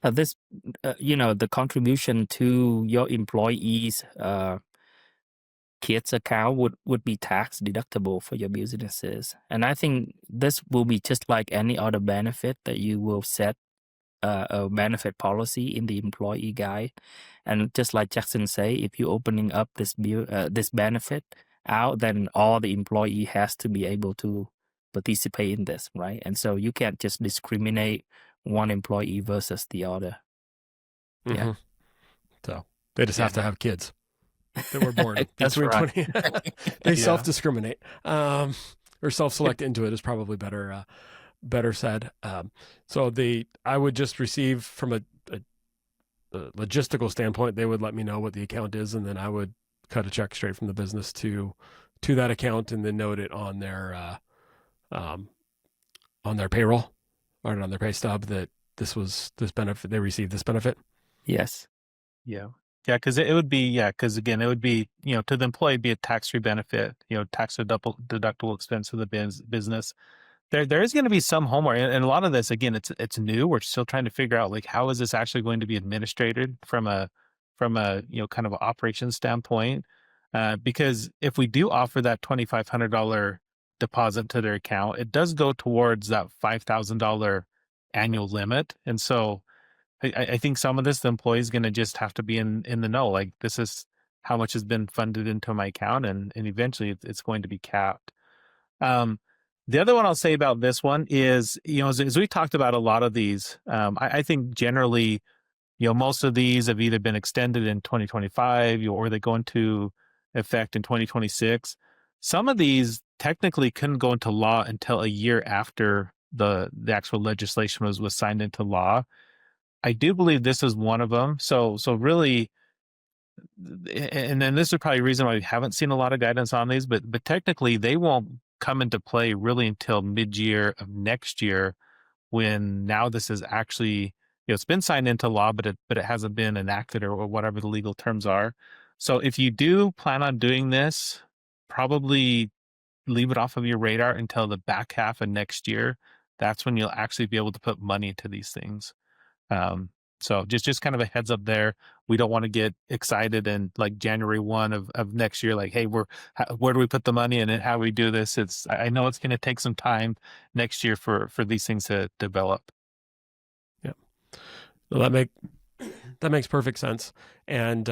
This, the contribution to your employees' kids account would be tax deductible for your businesses. And I think this will be just like any other benefit that you will set a benefit policy in the employee guide. And just like Jackson say, if you're opening up this benefit out, then all the employee has to be able to participate in this, right? And so you can't just discriminate one employee versus the other. Mm-hmm. Yeah. So they just have to have kids that were born That's between right. 20. They self-discriminate, or self-select into it is probably better said. So I would just receive from a logistical standpoint, they would let me know what the account is, and then I would cut a check straight from the business to that account, and then note it on their payroll or on their pay stub that this benefit, they received this benefit. Yes. Yeah. Yeah, because it would be, because again, it would be, to the employee, it'd be a tax-free benefit, tax deductible expense for the business. There is going to be some homework, and a lot of this, again, it's new. We're still trying to figure out like how is this actually going to be administrated from a kind of operations standpoint, because if we do offer that $2,500 deposit to their account, it does go towards that $5,000 annual limit, and so I think some of this the employee is going to just have to be in the know, like this is how much has been funded into my account, and eventually it's going to be capped. The other one I'll say about this one is, as we talked about a lot of these, I think generally, most of these have either been extended in 2025 or they go into effect in 2026. Some of these technically couldn't go into law until a year after the actual legislation was signed into law. I do believe this is one of them. So really, and then this is probably a reason why we haven't seen a lot of guidance on these, but technically they won't come into play really until mid-year of next year, when now this is actually, it's been signed into law, but it hasn't been enacted or whatever the legal terms are. So if you do plan on doing this, probably leave it off of your radar until the back half of next year. That's when you'll actually be able to put money into these things. So just kind of a heads up there. We don't want to get excited and like January 1 of next year, like, hey, where do we put the money in and how we do this? I know it's going to take some time next year for these things to develop. Yeah. Well, that makes perfect sense. And,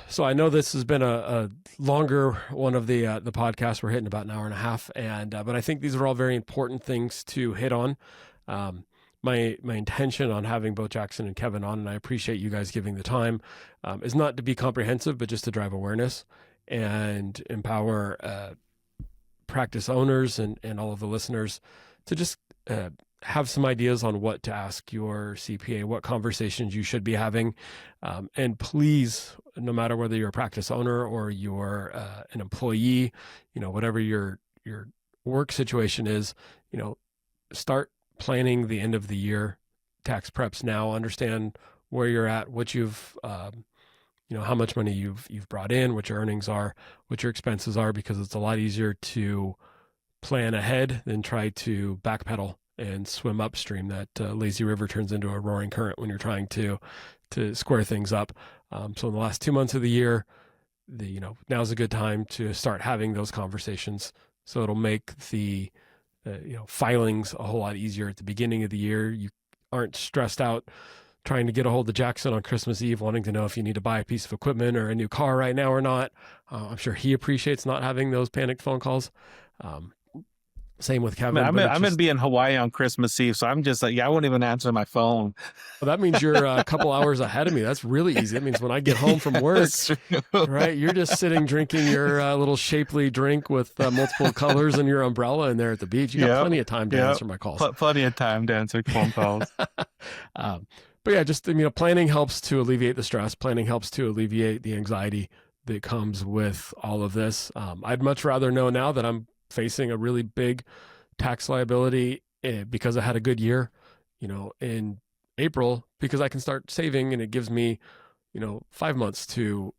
so I know this has been a longer one of the podcasts. We're hitting about an hour and a half, but I think these are all very important things to hit on. My intention on having both Jackson and Kevin on, and I appreciate you guys giving the time, is not to be comprehensive, but just to drive awareness and empower practice owners and all of the listeners to just have some ideas on what to ask your CPA, what conversations you should be having. And please, no matter whether you're a practice owner or you're an employee, whatever your work situation is, start planning the end of the year tax preps now. Understand where you're at, what you've, how much money you've brought in, what your earnings are, what your expenses are, because it's a lot easier to plan ahead than try to backpedal and swim upstream. That lazy river turns into a roaring current when you're trying to square things up. So in the last 2 months of the year, now's a good time to start having those conversations. So it'll make the filings a whole lot easier at the beginning of the year. You aren't stressed out trying to get a hold of Jackson on Christmas Eve, wanting to know if you need to buy a piece of equipment or a new car right now or not. I'm sure he appreciates not having those panicked phone calls. Same with Kevin. I'm going to be in Hawaii on Christmas Eve, so I'm just like, I won't even answer my phone. Well, that means you're a couple hours ahead of me. That's really easy. That means when I get home from work, right, you're just sitting drinking your little shapely drink with multiple colors and your umbrella in there at the beach. You got plenty of time to answer my calls. Plenty of time to answer phone calls. But yeah, just, planning helps to alleviate the stress. Planning helps to alleviate the anxiety that comes with all of this. I'd much rather know now that I'm facing a really big tax liability because I had a good year, in April, because I can start saving, and it gives me, 5 months to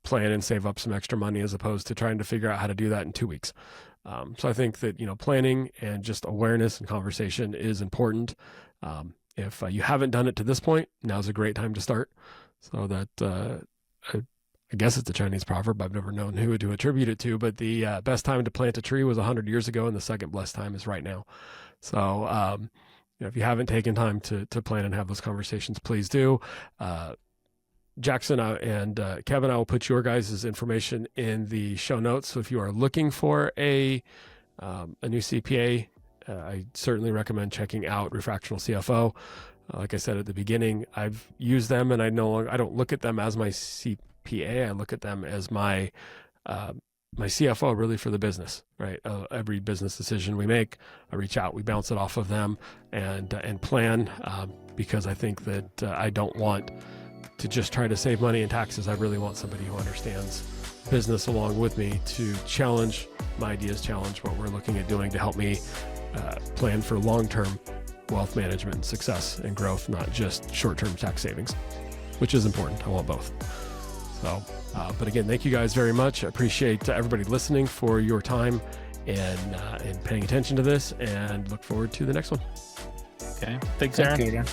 plan and save up some extra money, as opposed to trying to figure out how to do that in 2 weeks. So I think that, planning and just awareness and conversation is important. If you haven't done it to this point, now's a great time to start. So that I guess it's a Chinese proverb. I've never known who to attribute it to, but the best time to plant a tree was 100 years ago, and the second blessed time is right now. So if you haven't taken time to plan and have those conversations, please do. Jackson and Kevin, I will put your guys' information in the show notes. So if you are looking for a new CPA, I certainly recommend checking out Refractional CFO. Like I said at the beginning, I've used them, and I don't look at them as my CPA. I look at them as my CFO, really, for the business, right? Every business decision we make, I reach out, we bounce it off of them, and plan, because I think that I don't want to just try to save money in taxes. I really want somebody who understands business along with me to challenge my ideas, challenge what we're looking at doing to help me plan for long-term wealth management and success and growth, not just short-term tax savings, which is important. I want both. So, but again, thank you guys very much. I appreciate everybody listening for your time and paying attention to this, and look forward to the next one. Okay. Thanks, Aaron. Thank you, Aaron.